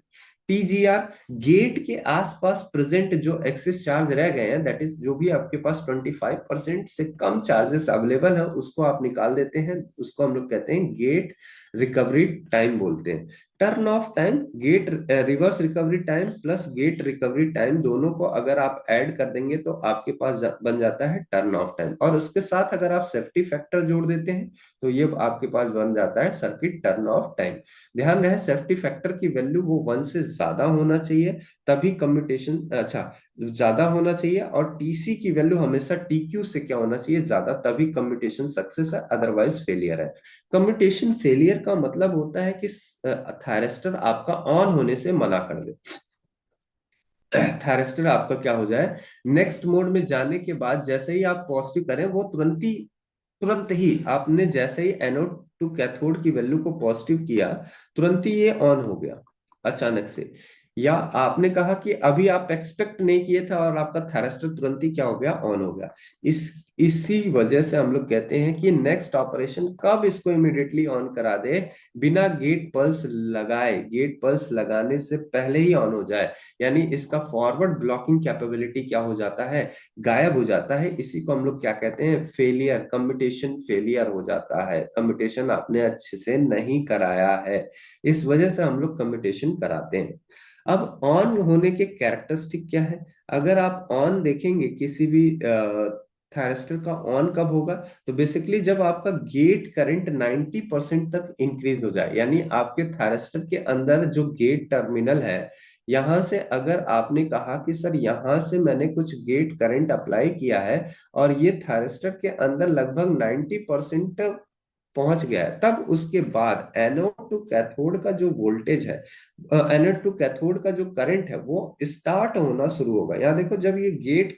Speaker 1: TGR gate के आसपास प्रेजेंट जो एक्सेस चार्ज रह गए हैं, दैट इज जो भी आपके पास 25% से कम चार्जेस अवेलेबल है उसको आप निकाल देते हैं, उसको हम लोग कहते हैं गेट रिकवरी टाइम बोलते हैं। Turn off time gate reverse recovery time plus gate recovery time दोनों को अगर आप ऐड कर देंगे तो आपके पास बन जाता है टर्न ऑफ टाइम, और उसके साथ अगर आप सेफ्टी फैक्टर जोड़ देते हैं तो ये आपके पास बन जाता है सर्किट टर्न ऑफ टाइम। ध्यान रहे सेफ्टी फैक्टर की वैल्यू वो 1 से ज्यादा होना चाहिए, तभी कम्यूटेशन अच्छा ज्यादा होना चाहिए, और टीसी की वैल्यू हमेशा टीक्यू से क्या होना चाहिए, ज्यादा, तभी कम्यूटेशन सक्सेस है, अदरवाइज फेलियर है। कम्यूटेशन फेलियर का मतलब होता है कि थायरिस्टर आपका ऑन होने से मना कर दे। थायरिस्टर आपका क्या हो जाए, नेक्स्ट मोड में जाने के बाद जैसे ही आप पॉजिटिव करें वो तुरंत ही आपने जैसे ही एनोड टू कैथोड की वैल्यू को पॉजिटिव किया, तुरंत ही ये ऑन हो गया अचानक से। या आपने कहा कि अभी आप एक्सपेक्ट नहीं किए थे और आपका थायरिस्टर तुरंत ही क्या हो गया, ऑन हो गया। इस इसी वजह से हम लोग कहते हैं कि नेक्स्ट ऑपरेशन कब इसको इमिडिएटली ऑन करा दे, बिना गेट पल्स लगाए, गेट पल्स लगाने से पहले ही ऑन हो जाए, यानी इसका फॉरवर्ड ब्लॉकिंग कैपेबिलिटी क्या हो जाता है, गायब हो जाता है। इसी को हम लोग क्या कहते हैं, फेलियर, कम्यूटेशन फेलियर हो जाता है, कम्यूटेशन आपने अच्छे से नहीं कराया है, इस वजह से हम लोग कम्यूटेशन कराते हैं। अब ऑन होने के कैरेक्टरिस्टिक क्या है, अगर आप ऑन देखेंगे किसी भी थायरिस्टर का ऑन कब होगा, तो बेसिकली जब आपका गेट करंट 90% तक इंक्रीज हो जाए, यानी आपके थायरिस्टर के अंदर जो गेट टर्मिनल है, यहां से अगर आपने कहा कि सर यहां से मैंने कुछ गेट करंट अप्लाई किया है और ये थायरिस्टर के अंदर लगभग 90% पहुंच गया है, तब उसके बाद एनोड टू कैथोड का जो वोल्टेज है, एनोड टू कैथोड का जो करंट है वो स्टार्ट होना शुरू होगा। यहाँ देखो जब ये गेट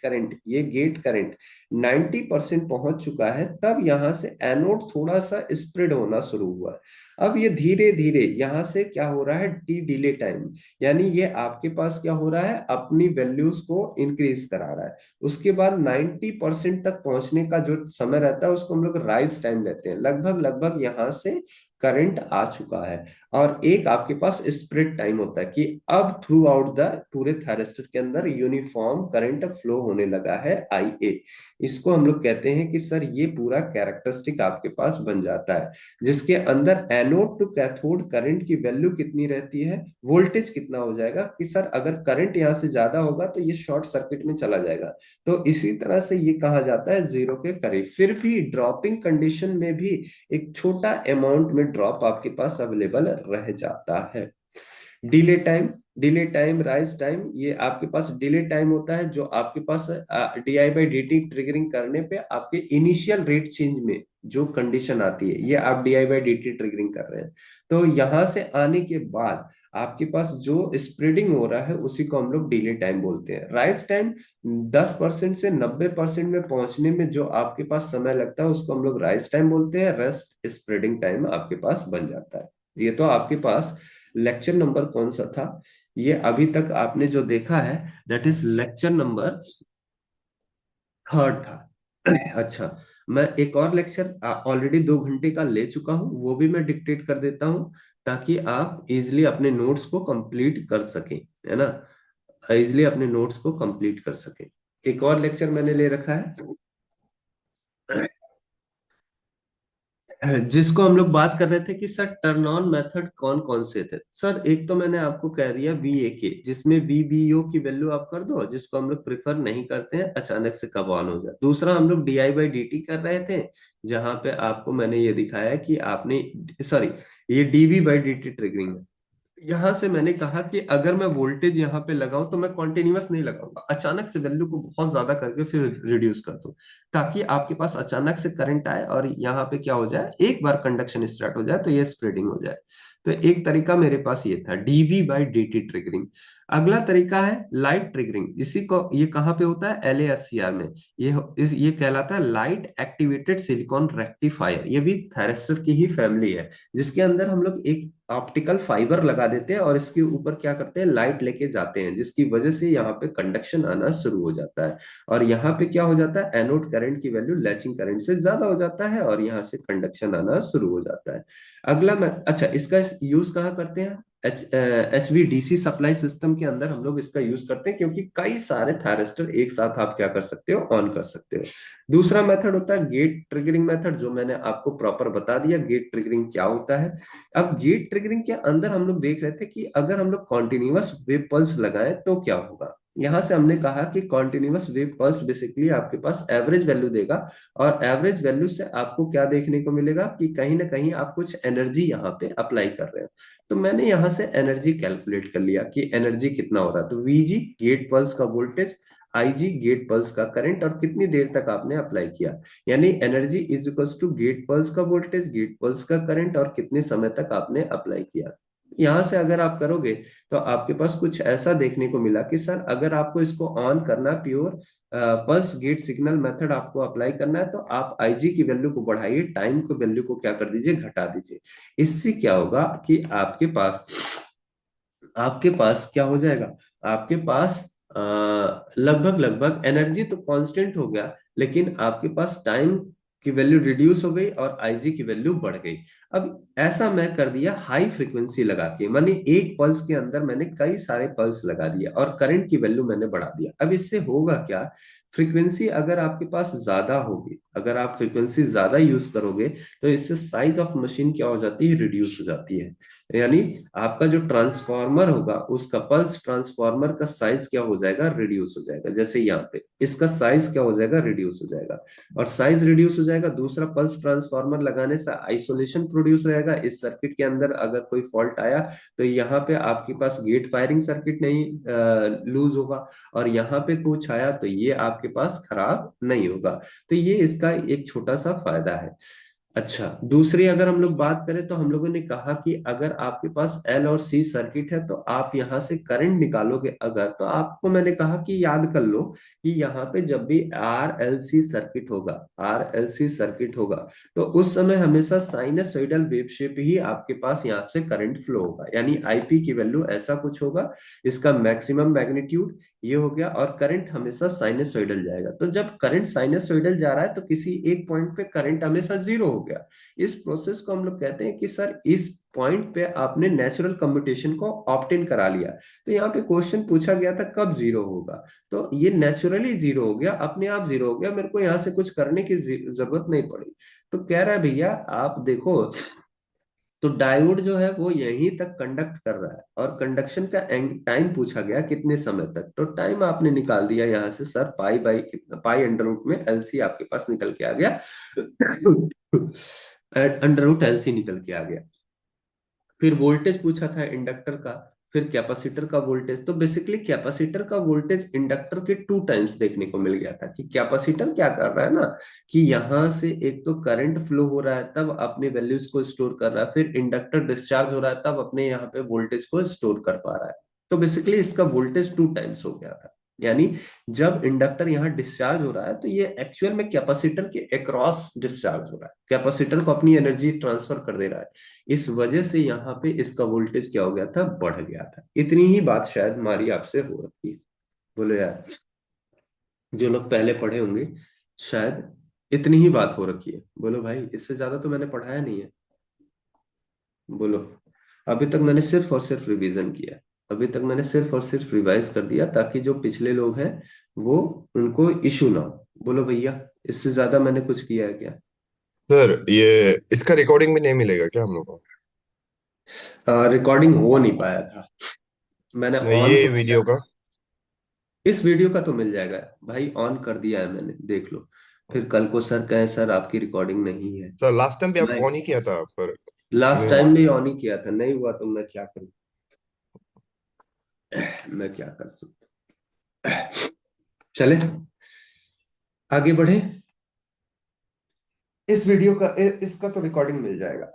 Speaker 1: करंट 90% पहुंच चुका है, तब यहां से एनोड थोड़ा सा स्प्रेड होना शुरू हुआ है। अब ये धीरे धीरे यहां से क्या हो रहा है, टी डिले टाइम, यानी ये आपके पास क्या हो रहा है, अपनी वैल्यूज को इंक्रीज करा रहा है। उसके बाद 90% तक पहुंचने का जो समय रहता है उसको हम लोग राइज टाइम लेते हैं, लगभग लगभग यहां से करंट आ चुका है। और एक आपके पास स्प्रेड टाइम होता है कि अब थ्रू आउट द पूरे थायरिस्टर के अंदर यूनिफॉर्म करंट फ्लो होने लगा है, आई ए। इसको हम लोग कहते हैं कि सर ये पूरा कैरेक्टरिस्टिक आपके पास बन जाता है, जिसके अंदर एनोड टू कैथोड करंट की वैल्यू कितनी रहती है, वोल्टेज कितना हो जाएगा, कि सर अगर करंट यहां से ज्यादा होगा तो ये शॉर्ट सर्किट में चला जाएगा। तो इसी तरह से ये कहा जाता है जीरो के करीब, फिर भी ड्रॉपिंग कंडीशन में भी एक छोटा अमाउंट में ड्रॉप आपके पास अवेलेबल रह जाता है। डिले टाइम राइज टाइम, ये आपके पास डिले टाइम होता है जो आपके पास DI/dt ट्रिगरिंग करने पे आपके इनिशियल रेट चेंज में जो कंडीशन आती है, ये आप DI/dt ट्रिगरिंग कर रहे हैं, तो यहां से आने के बाद आपके पास जो स्प्रेडिंग हो रहा है उसी को हम लोग डिले टाइम बोलते हैं। राइज टाइम 10% से 90% में पहुंचने में जो आपके पास समय लगता है उसको हम लोग राइज टाइम बोलते हैं, रेस्ट स्प्रेडिंग टाइम आपके पास बन जाता है। ये तो आपके पास लेक्चर नंबर कौन सा था, ये अभी तक आपने जो देखा है that is lecture number third था। अच्छा, मैं एक और लेक्चर ऑलरेडी 2 घंटे का ले चुका हूँ, वो भी मैं डिक्टेट कर देता हूँ ताकि आप इजिली अपने नोट्स को कंप्लीट कर सकें, है ना, इजिली अपने नोट्स को कंप्लीट कर सकें। एक और लेक्चर मैंने ले रखा है, जिसको हम लोग बात कर रहे थे कि सर टर्न ऑन मेथड कौन कौन से थे सर। एक तो मैंने आपको कह दिया वी ए के, जिसमें वी बी ओ की वैल्यू आप कर दो, जिसको हम लोग प्रेफर नहीं करते हैं अचानक से कब ऑन हो जाए। दूसरा हम लोग D I by D T कर रहे थे, जहां पे आपको मैंने ये दिखाया कि आपने, सॉरी, ये DV by D T triggering है। यहां से मैंने कहा कि अगर मैं वोल्टेज यहाँ पे लगाऊं तो मैं कॉन्टिन्यूअस नहीं लगाऊंगा, अचानक से वैल्यू को बहुत ज्यादा करके फिर रिड्यूस कर दूं, ताकि आपके पास अचानक से करंट आए और यहाँ पे क्या हो जाए, एक बार कंडक्शन स्टार्ट हो जाए तो ये स्प्रेडिंग हो जाए। तो एक तरीका मेरे पास ये था DV by D T triggering. अगला तरीका है लाइट ट्रिगरिंग। इसी को ये कहाँ पे होता है, LASCR में। ये कहलाता है लाइट एक्टिवेटेड सिलिकॉन रेक्टिफायर। ये भी थायरिस्टर की ही फैमिली है, जिसके अंदर हम लोग एक ऑप्टिकल फाइबर लगा देते हैं और इसके ऊपर क्या करते हैं, लाइट लेके जाते हैं, जिसकी वजह से यहाँ पे कंडक्शन आना शुरू हो जाता है। और यहाँ पे क्या हो जाता है, एनोड करंट की वैल्यू लैचिंग करंट से ज्यादा हो जाता है और यहाँ से कंडक्शन आना शुरू हो जाता है। अगला मैं, अच्छा, इसका यूज कहाँ करते हैं, SVDC सप्लाई सिस्टम के अंदर हम लोग इसका यूज करते हैं, क्योंकि कई सारे थायरिस्टर एक साथ आप क्या कर सकते हो, ऑन कर सकते हो। दूसरा मेथड होता है गेट ट्रिगरिंग मेथड, जो मैंने आपको प्रॉपर बता दिया गेट ट्रिगरिंग क्या होता है। अब गेट ट्रिगरिंग के अंदर हम लोग देख रहे थे कि अगर हम लोग कॉन्टिन्यूअस वेव पल्स लगाएं तो क्या होगा। यहां से हमने कहा कि कॉन्टिन्यूअस वेव पल्स बेसिकली आपके पास एवरेज वैल्यू देगा, और एवरेज वैल्यू से आपको क्या देखने को मिलेगा कि कहीं ना कहीं आप कुछ एनर्जी यहाँ पे अप्लाई कर रहे हो। तो मैंने यहाँ से एनर्जी कैलकुलेट कर लिया कि एनर्जी कितना हो रहा है, तो VG गेट पल्स का वोल्टेज, IG गेट पल्स का करंट, और कितनी देर तक आपने अप्लाई किया। यानी energy is equals to gate pulse का वोल्टेज, गेट पल्स का करंट, और कितने समय तक आपने अप्लाई किया। यहां से अगर आप करोगे तो आपके पास कुछ ऐसा देखने को मिला कि सर अगर आपको इसको ऑन करना, pure pulse gate signal method आपको अप्लाई करना है, तो आप IG की वैल्यू को बढ़ाइए, टाइम को वैल्यू को क्या कर दीजिए, घटा दीजिए। इससे क्या होगा कि आपके पास क्या हो जाएगा, आपके पास लगभग लगभग एनर्जी तो कांस्टेंट हो गया, लेकिन आपके पास टाइम की वैल्यू रिड्यूस हो गई और IG की वैल्यू बढ़ गई। अब ऐसा मैं कर दिया हाई फ्रीक्वेंसी लगा के, माने एक पल्स के अंदर मैंने कई सारे पल्स लगा दिया और करंट की वैल्यू मैंने बढ़ा दिया। अब इससे होगा क्या, फ्रीक्वेंसी अगर आपके पास ज्यादा होगी, अगर आप फ्रीक्वेंसी ज्यादा यूज करोगे, तो इससे साइज ऑफ मशीन क्या हो जाती है, रिड्यूस हो जाती है। यानी आपका जो ट्रांसफार्मर होगा, उसका पल्स ट्रांसफार्मर का साइज क्या हो जाएगा, रिड्यूस हो जाएगा। जैसे यहाँ पे इसका साइज क्या हो जाएगा, रिड्यूस हो जाएगा। और साइज रिड्यूस हो जाएगा, दूसरा पल्स ट्रांसफार्मर लगाने से आइसोलेशन प्रोड्यूस रहेगा इस सर्किट के अंदर। अगर कोई फॉल्ट आया तो यहाँ पे आपके पास गेट फायरिंग सर्किट नहीं लूज होगा, और यहाँ पे कुछ आया तो ये आपके पास खराब नहीं होगा। तो ये इसका एक छोटा सा फायदा है। अच्छा, दूसरी अगर हम लोग बात करें तो हम लोगों ने कहा कि अगर आपके पास L और C सर्किट है तो आप यहां से करंट निकालोगे अगर, तो आपको मैंने कहा कि याद कर लो कि यहाँ पे जब भी RLC सर्किट होगा, RLC सर्किट होगा, तो उस समय हमेशा साइनसोइडल वेव शेप ही आपके पास यहाँ से करंट फ्लो होगा। यानी IP की वैल्यू ऐसा कुछ होगा, इसका मैक्सिमम मैग्नीट्यूड ये हो गया, और करंट हमेशा साइनसोइडल जाएगा। तो जब करंट साइनसोइडल जा रहा है तो किसी एक पॉइंट पे करंट हमेशा जीरो हो गया। इस प्रोसेस को हम लोग कहते हैं कि सर इस पॉइंट पे आपने नेचुरल कम्यूटेशन को ऑप्टेन करा लिया। तो यहाँ पे क्वेश्चन पूछा गया था कब जीरो होगा, तो ये नेचुरली जीरो हो गया, अपने आप जीरो हो गया, मेरे को यहाँ से कुछ करने की जरूरत नहीं पड़ी। तो कह रहा है भैया आप देखो, तो डायोड जो है वो यहीं तक कंडक्ट कर रहा है, और कंडक्शन का टाइम पूछा गया कितने समय तक, तो टाइम आपने निकाल दिया यहाँ से सर, पाई बाई कितना, पाई अंडर रूट में LC आपके पास निकल के आ गया। अंडर रूट LC निकल के आ गया। फिर वोल्टेज पूछा था इंडक्टर का, फिर कैपेसिटर का वोल्टेज। तो बेसिकली कैपेसिटर का वोल्टेज इंडक्टर के 2 टाइम्स देखने को मिल गया था कि कैपेसिटर क्या कर रहा है ना, कि यहां से एक तो करंट फ्लो हो रहा है तब अपने वैल्यूज को स्टोर कर रहा है, फिर इंडक्टर डिस्चार्ज हो रहा है तब अपने यहाँ पे वोल्टेज को स्टोर कर पा रहा है। तो बेसिकली इसका वोल्टेज 2 टाइम्स हो गया था। यानी जब इंडक्टर यहाँ डिस्चार्ज हो रहा है तो ये एक्चुअल में कैपेसिटर के अक्रॉस डिस्चार्ज हो रहा है, कैपेसिटर को अपनी एनर्जी ट्रांसफर कर दे रहा है। इस वजह से यहाँ पे इसका वोल्टेज क्या हो गया था, बढ़ गया था। इतनी ही बात शायद हमारी आपसे हो रखी है। बोलो यार, जो लोग पहले पढ़े होंगे, शायद इतनी ही बात हो रखी है। बोलो भाई, इससे ज्यादा तो मैंने पढ़ाया नहीं है। बोलो। अभी तक मैंने सिर्फ और सिर्फ रिवीजन किया, अभी तक मैंने सिर्फ और सिर्फ रिवाइज कर दिया, ताकि जो पिछले लोग हैं वो, उनको इशू ना हो। बोलो भैया, इससे ज्यादा मैंने कुछ किया है क्या।
Speaker 2: सर ये इसका रिकॉर्डिंग भी नहीं मिलेगा क्या हम लोग को?
Speaker 1: रिकॉर्डिंग हो नहीं पाया था, मैंने
Speaker 2: नहीं,
Speaker 1: ऑन
Speaker 2: ये
Speaker 1: तो किया।
Speaker 2: वीडियो का।
Speaker 1: इस वीडियो का तो मिल जाएगा भाई, ऑन कर दिया है मैंने, देख लो। फिर कल को सर कहें सर आपकी रिकॉर्डिंग नहीं है।
Speaker 2: सर लास्ट टाइम भी आप
Speaker 1: मैं
Speaker 2: ऑन ही किया था पर
Speaker 1: लास्ट
Speaker 2: नहीं
Speaker 1: टाइम
Speaker 2: हुआ।
Speaker 1: भी ऑन ही किया था, नहीं हुआ तो मैं क्या करूं। मैं क्या कर सकता हूं। चले आगे बढ़े। इस वीडियो का इसका तो रिकॉर्डिंग मिल जाएगा।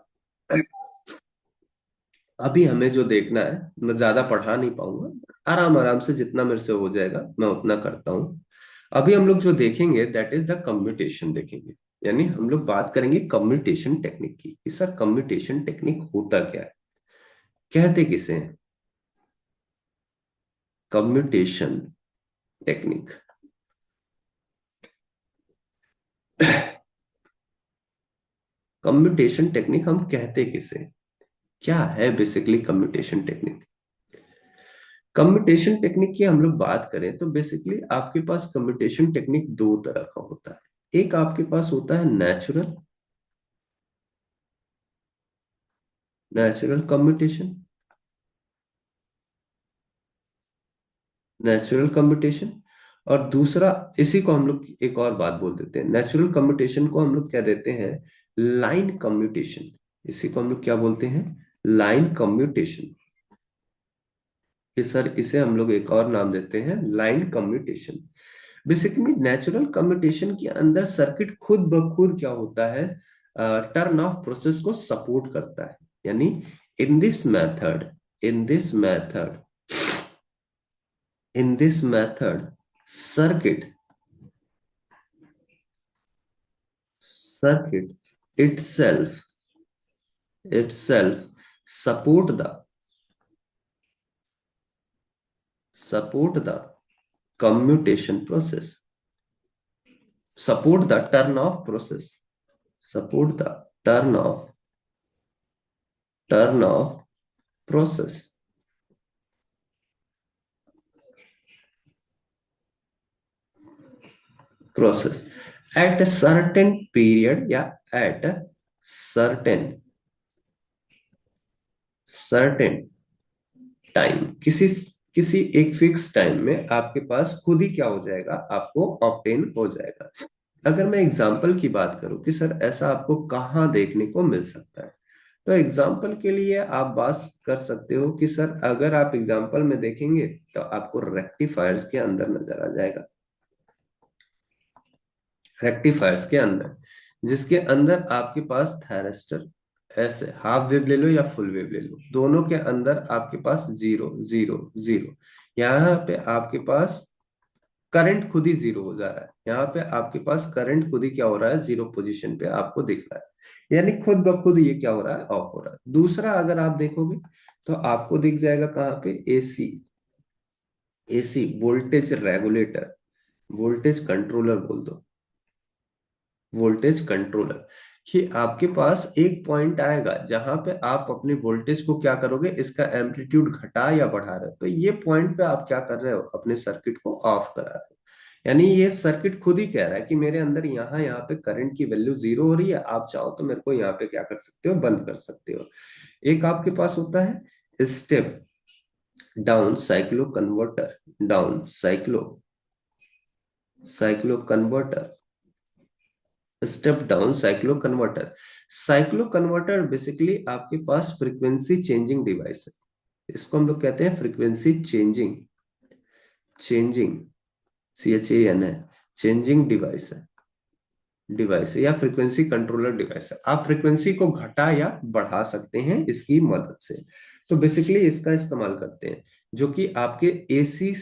Speaker 1: अभी हमें जो देखना है, मैं ज्यादा पढ़ा नहीं पाऊंगा, आराम आराम से जितना मेरे से हो जाएगा मैं उतना करता हूँ। अभी हम लोग जो देखेंगे दैट इज द कम्यूटेशन देखेंगे। यानी हम लोग बात करेंगे कम्यूटेशन टेक्निक की, कि सर कम्यूटेशन टेक्निक होता क्या है, कहते किसे हैं कम्यूटेशन टेक्निक। कम्यूटेशन टेक्निक हम कहते किसे हैं? क्या है basically commutation technique. Commutation technique की हम लोग बात करें तो बेसिकली आपके पास कम्यूटेशन टेक्निक दो तरह का होता है। एक आपके पास होता है natural, natural commutation, natural commutation. और दूसरा, इसी को हम लोग एक और बात बोल देते हैं, नेचुरल कम्यूटेशन को हम लोग क्या देते हैं, लाइन कम्यूटेशन। इसी को हम लोग क्या बोलते हैं, लाइन कम्यूटेशन। कि सर इसे हम लोग एक और नाम देते हैं line commutation. Basically natural commutation के अंदर सर्किट खुद ब खुद क्या होता है, टर्न ऑफ प्रोसेस को सपोर्ट करता है। यानी in this method, in this method, in this method circuit, circuit itself support the commutation process, support the turn off process, support the turn off turn off process, process at a certain period या at a certain time, किसी किसी एक fix time में आपके पास खुद ही क्या हो जाएगा, आपको ऑब्टेन हो जाएगा। अगर मैं एग्जाम्पल की बात करूं कि सर ऐसा आपको कहाँ देखने को मिल सकता है, तो एग्जाम्पल के लिए आप बात कर सकते हो कि सर अगर आप एग्जाम्पल में देखेंगे तो आपको रेक्टिफायर्स के अंदर नजर आ जाएगा। रेक्टिफायर्स के अंदर, जिसके अंदर आपके पास थायरिस्टर, ऐसे हाफ वेव ले लो या फुल वेव ले लो, दोनों के अंदर आपके पास जीरो जीरो जीरो। यहाँ पे आपके पास करंट खुद ही जीरो हो जा रहा है, यहाँ पे आपके पास करंट खुद ही क्या हो रहा है, जीरो पोजीशन पे आपको दिख रहा है। यानी खुद ब खुद ये क्या हो रहा है, ऑफ हो रहा है। दूसरा अगर आप देखोगे तो आपको दिख जाएगा कहाँ पे, AC, AC voltage regulator, voltage controller बोल दो, वोल्टेज कंट्रोलर। कि आपके पास एक पॉइंट आएगा जहां पे आप अपने वोल्टेज को क्या करोगे, इसका एम्पलीट्यूड घटा या बढ़ा रहे हो, तो ये पॉइंट पे आप क्या कर रहे हो, अपने सर्किट को ऑफ करा रहे हो। यानी ये सर्किट खुद ही कह रहा है कि मेरे अंदर यहाँ पे करंट की वैल्यू जीरो हो रही है, आप चाहो तो मेरे को यहाँ पे क्या कर सकते हो, बंद कर सकते हो। एक आपके पास होता है step down cyclo converter, down cyclo, cyclo converter, step down cyclo converter. Cyclo converter basically आपके पास फ्रीक्वेंसी चेंजिंग डिवाइस है। इसको हम लोग कहते हैं फ्रीक्वेंसी चेंजिंग, चेंजिंग, CHAN है, चेंजिंग डिवाइस है, डिवाइस है या फ्रीक्वेंसी कंट्रोलर डिवाइस है। आप फ्रीक्वेंसी को घटा या बढ़ा सकते हैं इसकी मदद से। तो बेसिकली इसका इस्तेमाल करते हैं, जो कि आपके एसी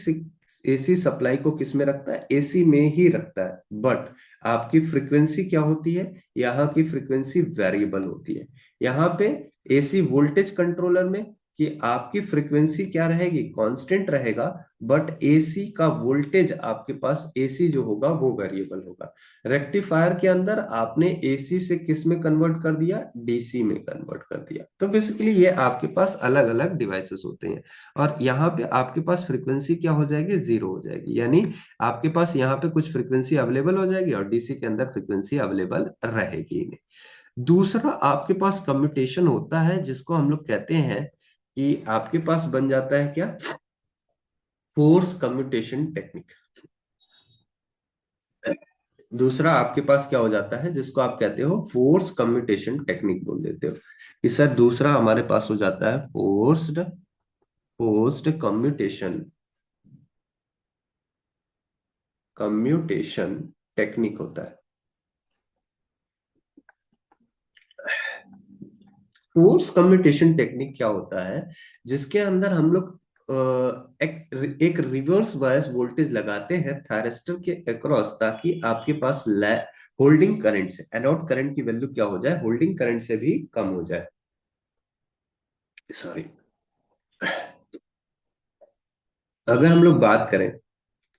Speaker 1: एसी सप्लाई को किस में रखता है, एसी में ही रखता है। बट आपकी फ्रीक्वेंसी क्या होती है, यहाँ की फ्रीक्वेंसी वेरिएबल होती है। यहाँ पे एसी वोल्टेज कंट्रोलर में कि आपकी फ्रीक्वेंसी क्या रहेगी, कांस्टेंट रहेगा, बट एसी का वोल्टेज आपके पास, एसी जो होगा वो वेरिएबल होगा। रेक्टिफायर के अंदर आपने एसी से किस में कन्वर्ट कर दिया, डीसी में कन्वर्ट कर दिया। तो बेसिकली ये आपके पास अलग अलग डिवाइसेस होते हैं। और यहाँ पे आपके पास फ्रीक्वेंसी क्या हो जाएगी, जीरो हो जाएगी, यानी आपके पास यहाँ पे कुछ फ्रीक्वेंसी अवेलेबल हो जाएगी और डीसी के अंदर फ्रीक्वेंसी अवेलेबल रहेगी ही नहीं। दूसरा आपके पास कम्यूटेशन होता है, जिसको हम लोग कहते हैं कि आपके पास बन जाता है क्या, फोर्स कम्यूटेशन टेक्निक। दूसरा आपके पास क्या हो जाता है, जिसको आप कहते हो फोर्स कम्यूटेशन टेक्निक बोल देते हो कि सर दूसरा हमारे पास हो जाता है forced forced commutation commutation technique होता है। फोर्स कम्यूटेशन टेक्निक क्या होता है, जिसके अंदर हम लोग एक रिवर्स बायस वोल्टेज लगाते हैं थायरिस्टर के अक्रॉस, ताकि आपके पास होल्डिंग करंट से, एनोड करंट की वैल्यू क्या हो जाए, होल्डिंग करंट से भी कम हो जाए। सॉरी। अगर हम लोग बात करें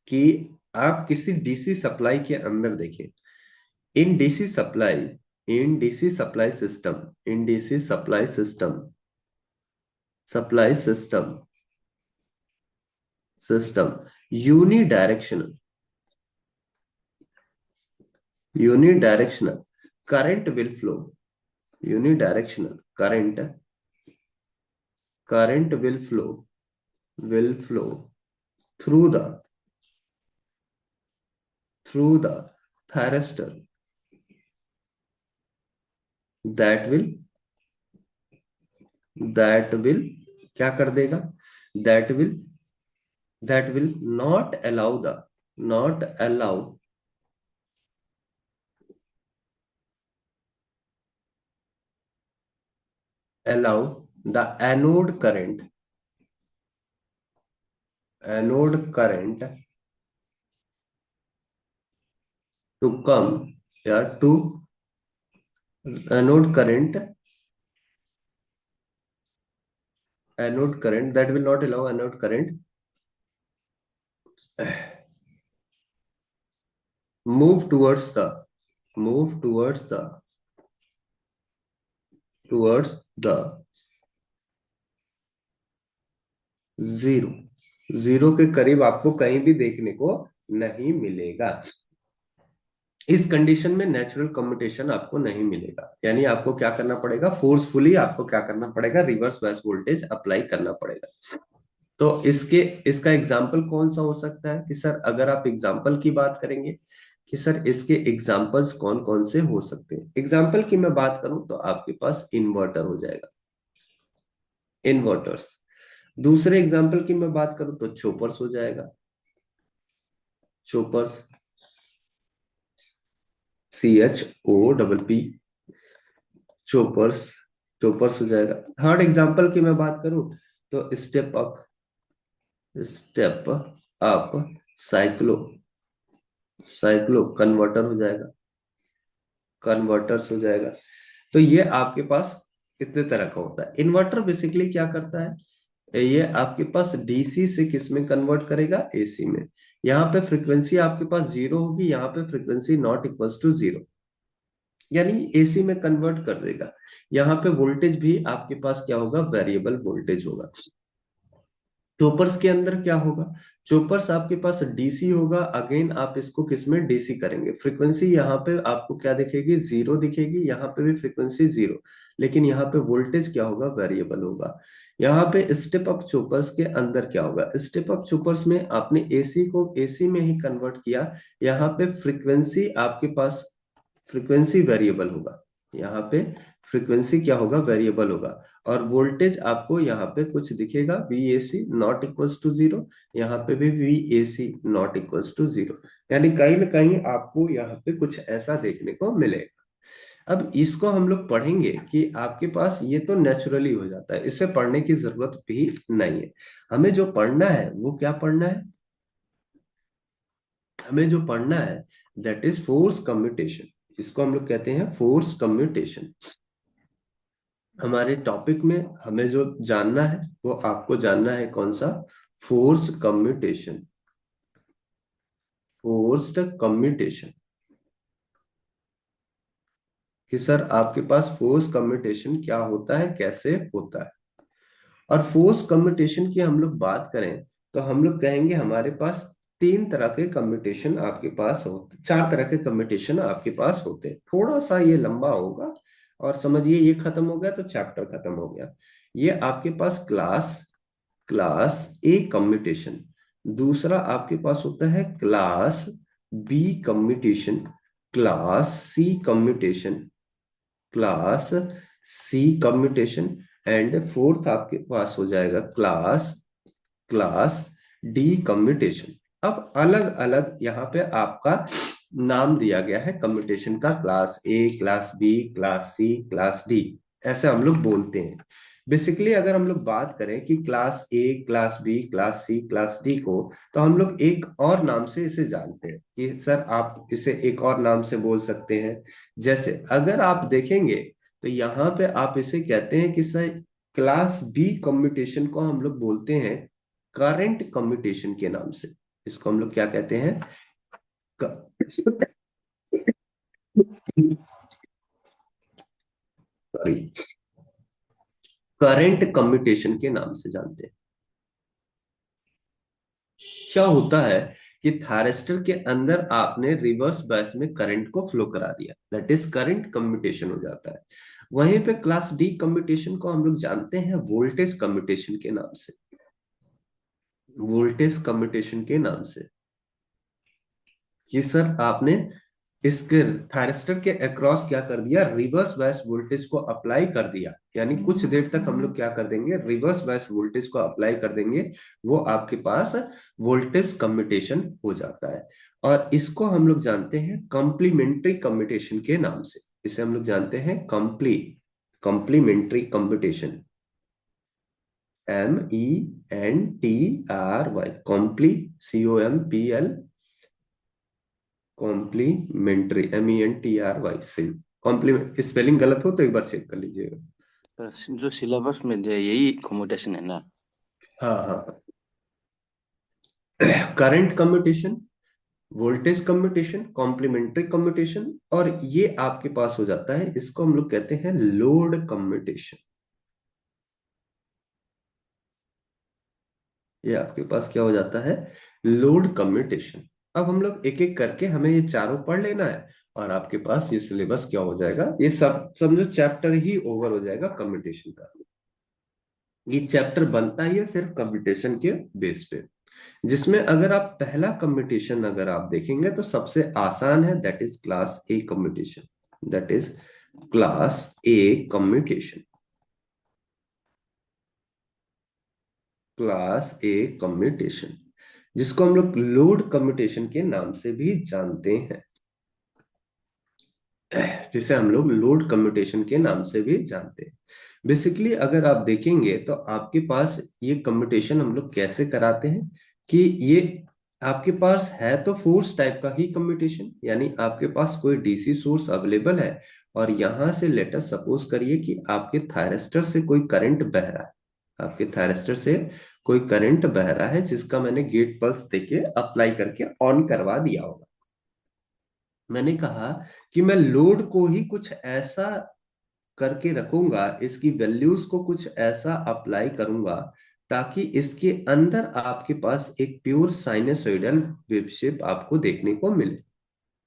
Speaker 1: कि आप किसी डीसी सप्लाई के अंदर देखें, in DC supply in DC supply system in DC supply system unidirectional unidirectional current will flow unidirectional current will flow through the thyristor, that will क्या कर देगा, that will not allow not allow allow the anode current to come, yeah, to anode current that will not allow anode current move towards move towards the zero zero के करीब आपको कहीं भी देखने को नहीं मिलेगा। इस कंडीशन में नेचुरल कम्यूटेशन आपको नहीं मिलेगा, यानी आपको क्या करना पड़ेगा, फोर्सफुली आपको क्या करना पड़ेगा, रिवर्स बायस वोल्टेज अप्लाई करना पड़ेगा। तो इसका एग्जाम्पल कौन सा हो सकता है कि सर, अगर आप एग्जाम्पल की बात करेंगे कि सर इसके एग्जाम्पल्स कौन कौन से हो सकते हैं, एग्जाम्पल की मैं बात करूं तो आपके पास इन्वर्टर हो जाएगा, इन्वर्टर्स। दूसरे एग्जाम्पल की मैं बात करूं तो चोपर्स हो जाएगा, चोपर्स, CHOPP, चोपर्स, चोपर्स हो जाएगा। थर्ड एग्जाम्पल की मैं बात करूं तो step up cyclo cyclo converter हो जाएगा, कन्वर्टर्स हो जाएगा। तो ये आपके पास कितने तरह का होता है। इन्वर्टर बेसिकली क्या करता है, ये आपके पास डीसी से किस में कन्वर्ट करेगा, एसी में। यहाँ पे फ्रीक्वेंसी आपके पास जीरो होगी, यहाँ पे frequency not equals to zero, यानी एसी में कन्वर्ट कर देगा। यहाँ पे वोल्टेज भी आपके पास क्या होगा, वेरिएबल वोल्टेज होगा। चोपर्स के अंदर क्या होगा, चोपर्स आपके पास डीसी होगा, अगेन आप इसको किसमें डीसी करेंगे, फ्रीक्वेंसी यहाँ पे आपको क्या दिखेगी, जीरो दिखेगी, यहाँ पे भी फ्रीक्वेंसी जीरो, लेकिन यहाँ पे वोल्टेज क्या होगा, वेरिएबल होगा। यहाँ पे स्टेप अप चोपर्स के अंदर क्या होगा, स्टेप अप चोपर्स में आपने एसी को एसी में ही कन्वर्ट किया, यहाँ पे फ्रीक्वेंसी आपके पास, फ्रीक्वेंसी वेरिएबल होगा, यहाँ पे फ्रीक्वेंसी क्या होगा, वेरिएबल होगा। और वोल्टेज आपको यहाँ पे कुछ दिखेगा, VAC not equals to zero, यहाँ पे भी VAC not equals to zero, यानी कहीं ना कहीं आपको यहाँ पे कुछ ऐसा देखने को मिलेगा। अब इसको हम लोग पढ़ेंगे कि आपके पास ये तो नेचुरली हो जाता है, इसे पढ़ने की जरूरत भी नहीं है। हमें जो पढ़ना है वो क्या पढ़ना है, हमें जो पढ़ना है दैट इज फोर्स कम्यूटेशन, इसको हम लोग कहते हैं फोर्स कम्यूटेशन। हमारे टॉपिक में हमें जो जानना है वो आपको जानना है कौन सा? Force commutation. फोर्स्ड कम्यूटेशन, कि सर आपके पास फोर्स कम्यूटेशन क्या होता है, कैसे होता है। और फोर्स कम्यूटेशन की हम लोग बात करें तो हम लोग कहेंगे हमारे पास तीन तरह के कम्यूटेशन आपके पास होते, चार तरह के कम्यूटेशन आपके पास होते हैं। थोड़ा सा ये लंबा होगा, और समझिए ये खत्म हो गया तो चैप्टर खत्म हो गया। ये आपके पास क्लास क्लास ए कम्यूटेशन, दूसरा आपके पास होता है class B commutation, class C commutation, class C commutation, and fourth आपके पास हो जाएगा क्लास क्लास डी कम्यूटेशन। अब अलग अलग यहाँ पे आपका नाम दिया गया है कम्यूटेशन का, class A, class B, class C, class D, ऐसे हम लोग बोलते हैं। बेसिकली अगर हम लोग बात करें कि class A, class B, class C, class D को, तो हम लोग एक और नाम से इसे जानते हैं कि सर आप इसे एक और नाम से बोल सकते हैं। जैसे अगर आप देखेंगे तो यहाँ पे आप इसे कहते हैं कि सर क्लास बी कम्यूटेशन को हम लोग बोलते हैं करंट कम्यूटेशन के नाम से। इसको हम लोग क्या कहते हैं? सॉरी, करंट कम्यूटेशन के नाम से जानते हैं। क्या होता है कि थायरिस्टर के अंदर आपने रिवर्स बायस में करंट को फ्लो करा दिया, दैट इज करंट कम्यूटेशन हो जाता है। वहीं पे क्लास डी कम्यूटेशन को हम लोग जानते हैं वोल्टेज कम्यूटेशन के नाम से, वोल्टेज कम्यूटेशन के नाम से, कि सर आपने इसके थायरिस्टर के अक्रॉस क्या कर दिया, रिवर्स बायस वोल्टेज को अप्लाई कर दिया। यानी कुछ देर तक हम लोग क्या कर देंगे, रिवर्स बायस वोल्टेज को अप्लाई कर देंगे, वो आपके पास वोल्टेज कम्यूटेशन हो जाता है। और इसको हम लोग जानते हैं कंप्लीमेंट्री कम्यूटेशन के नाम से। इसे हम लोग जानते हैं complementary commutation, MENTRY, comple, COMPL, complementary, MENTRY से। कॉम्प्लीमेंट स्पेलिंग गलत हो तो एक बार चेक कर लीजिएगा।
Speaker 3: जो सिलेबस में दिया यही कम्यूटेशन है ना?
Speaker 1: हाँ हाँ, current commutation, voltage commutation, complementary commutation, और ये आपके पास हो जाता है, इसको हम लोग कहते हैं लोड कम्यूटेशन। ये आपके पास क्या हो जाता है, लोड कम्यूटेशन। अब हम लोग एक एक करके हमें ये चारों पढ़ लेना है, और आपके पास ये सिलेबस क्या हो जाएगा, ये सब समझो चैप्टर ही ओवर हो जाएगा कम्यूटेशन का। ये चैप्टर बनता ही है सिर्फ कम्यूटेशन के बेस पे, जिसमें अगर आप पहला कम्यूटेशन अगर आप देखेंगे तो सबसे आसान है, that is class A commutation, that is class A commutation, class A commutation, जिसको हम लोग लोड कम्यूटेशन के नाम से भी जानते हैं, जिसे हम लोग लोड कम्यूटेशन के नाम से भी जानते हैं। बेसिकली अगर आप देखेंगे तो आपके पास ये कम्यूटेशन हम लोग कैसे कराते हैं, कि ये आपके पास है तो फोर्स टाइप का ही कम्यूटेशन, यानी आपके पास कोई डीसी सोर्स अवेलेबल है, और यहां से लेटर सपोज करिए कि आपके थायरिस्टर से कोई करंट बह रहा है, आपके थायरिस्टर से कोई करंट बह रहा है, जिसका मैंने गेट पल्स देके अप्लाई करके ऑन करवा दिया होगा। मैंने कहा कि मैं लोड को ही कुछ ऐसा करके रखूंगा, इसकी वैल्यूज को कुछ ऐसा अप्लाई करूंगा ताकि इसके अंदर आपके पास एक प्योर साइनसोइडल वेव शेप आपको देखने को मिले।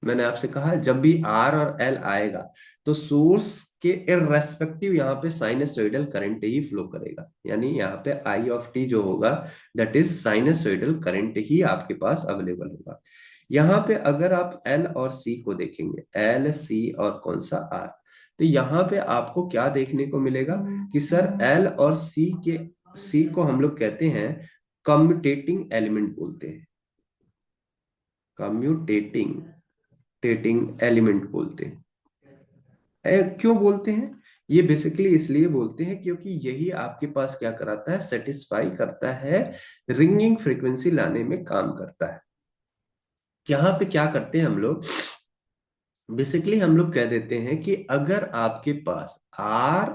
Speaker 1: मैंने आपसे कहा जब भी आर और एल आएगा तो सोर्स के इररेस्पेक्टिव यहाँ पे साइनसोइडल करंट ही फ्लो करेगा, यानी यहाँ पे आई ऑफ टी जो होगा दैट इज साइनसोइडल करंट ही आपके पास अवेलेबल होगा। यहाँ पे अगर आप एल और सी को देखेंगे, एल, सी और कौन सा आर, तो यहाँ पे आपको क्या देखने को मिलेगा कि सर एल और सी को हम लोग कहते हैं कम्यूटेटिंग एलिमेंट बोलते हैं, कम्यूटेटिंग टेटिंग एलिमेंट बोलते हैं। क्यों बोलते हैं? ये बेसिकली इसलिए बोलते हैं क्योंकि यही आपके पास क्या कराता है, सेटिस्फाई करता है, रिंगिंग फ्रीक्वेंसी लाने में काम करता है। यहाँ पे क्या करते हैं हम लोग, बेसिकली हम लोग कह देते हैं कि अगर आपके पास आर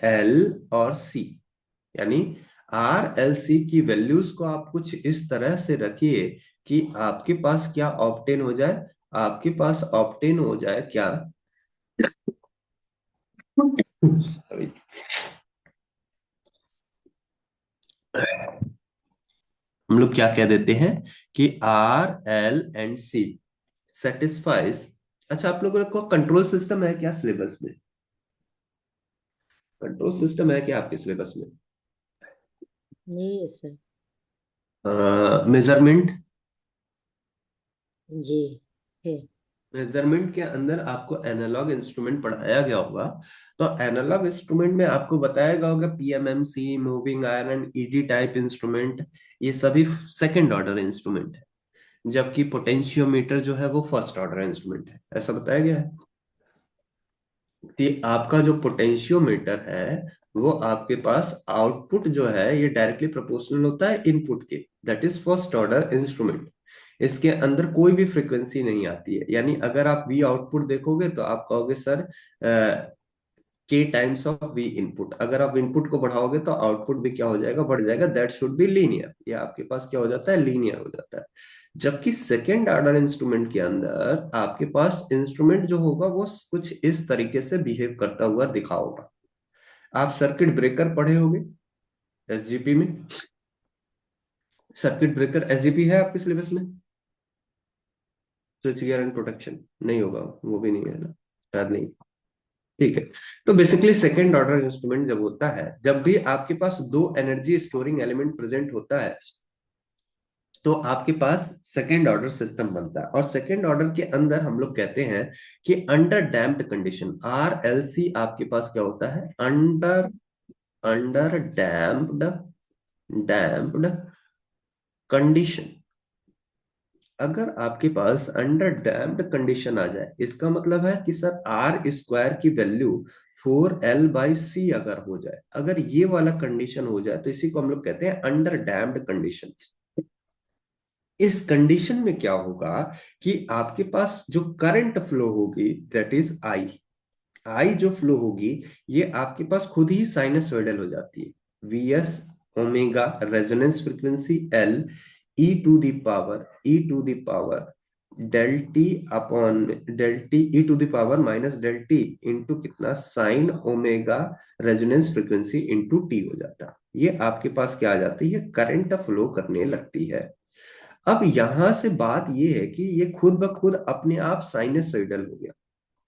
Speaker 1: एल और सी, यानी आर एल सी की वैल्यूज को आप कुछ इस तरह से रखिए कि आपके पास क्या ऑप्टेन हो जाए, आपके पास ऑप्टेन हो जाए क्या, Sorry. हम लोग क्या कह देते हैं कि R L and C satisfies. अच्छा, आप लोगों को कंट्रोल सिस्टम है क्या सिलेबस में? कंट्रोल सिस्टम है क्या आपके सिलेबस में?
Speaker 4: नहीं सर।
Speaker 1: मेजरमेंट,
Speaker 4: जी है।
Speaker 1: मेजरमेंट के अंदर आपको एनालॉग इंस्ट्रूमेंट पढ़ाया गया होगा। तो एनालॉग इंस्ट्रूमेंट में आपको बताया गया होगा PMMC, moving iron, ED type instrument, ये सभी सेकंड ऑर्डर इंस्ट्रूमेंट है, जबकि पोटेंशियोमीटर जो है वो फर्स्ट ऑर्डर इंस्ट्रूमेंट है, ऐसा बताया गया है कि आपका जो पोटेंशियोमीटर है वो आपके पास आउटपुट जो है ये डायरेक्टली प्रोपोर्शनल होता है इनपुट के, that is first order instrument. इसके अंदर कोई भी फ्रीक्वेंसी नहीं आती है, यानी अगर आप वी आउटपुट देखोगे तो आप कहोगे सर के टाइम्स ऑफ वी इनपुट, अगर आप इनपुट को बढ़ाओगे तो आउटपुट भी क्या हो जाएगा, बढ़ जाएगा, दैट शुड बी लीनियर, या आपके पास क्या हो जाता है, लीनियर हो जाता है। जबकि सेकेंड ऑर्डर इंस्ट्रूमेंट के अंदर आपके पास इंस्ट्रूमेंट जो होगा वो कुछ इस तरीके से बिहेव करता हुआ दिखा होगा। आप सर्किट ब्रेकर पढ़े होंगे एसजीपी में, सर्किट ब्रेकर एसजीपी है आपके सिलेबस में? स्विच गियर एंड प्रोटेक्शन नहीं होगा, वो भी नहीं है ना, शायद नहीं। ठीक है। तो बेसिकली सेकेंड ऑर्डर इंस्ट्रूमेंट जब होता है, जब भी आपके पास दो एनर्जी स्टोरिंग एलिमेंट प्रेजेंट होता है तो आपके पास सेकेंड ऑर्डर सिस्टम बनता है। और सेकेंड ऑर्डर के अंदर हम लोग कहते हैं कि under damped condition, R L C आपके पास क्या होता है, under under damped damped condition. अगर आपके पास अंडर डैम्प्ड कंडीशन आ जाए, इसका मतलब है कि सर आर स्क्वायर की वैल्यू 4L/C अगर हो जाए, अगर ये वाला कंडीशन हो जाए तो इसी को हम लोग कहते हैं अंडर डैम्प्ड कंडीशन। इस कंडीशन में क्या होगा कि आपके पास जो करंट फ्लो होगी दैट इज आई, आई जो फ्लो होगी ये आपके पास खुद ही साइनसोइडल हो जाती है। Vs omega resonance frequency L, e to the power del t upon del t, e to the power minus del t into कितना, sine omega resonance frequency into t हो जाता है। ये आपके पास क्या आ जाती है, करंट फ्लो करने लगती है। अब यहां से बात ये है कि ये खुद ब खुद अपने आप साइनसोइडल हो गया,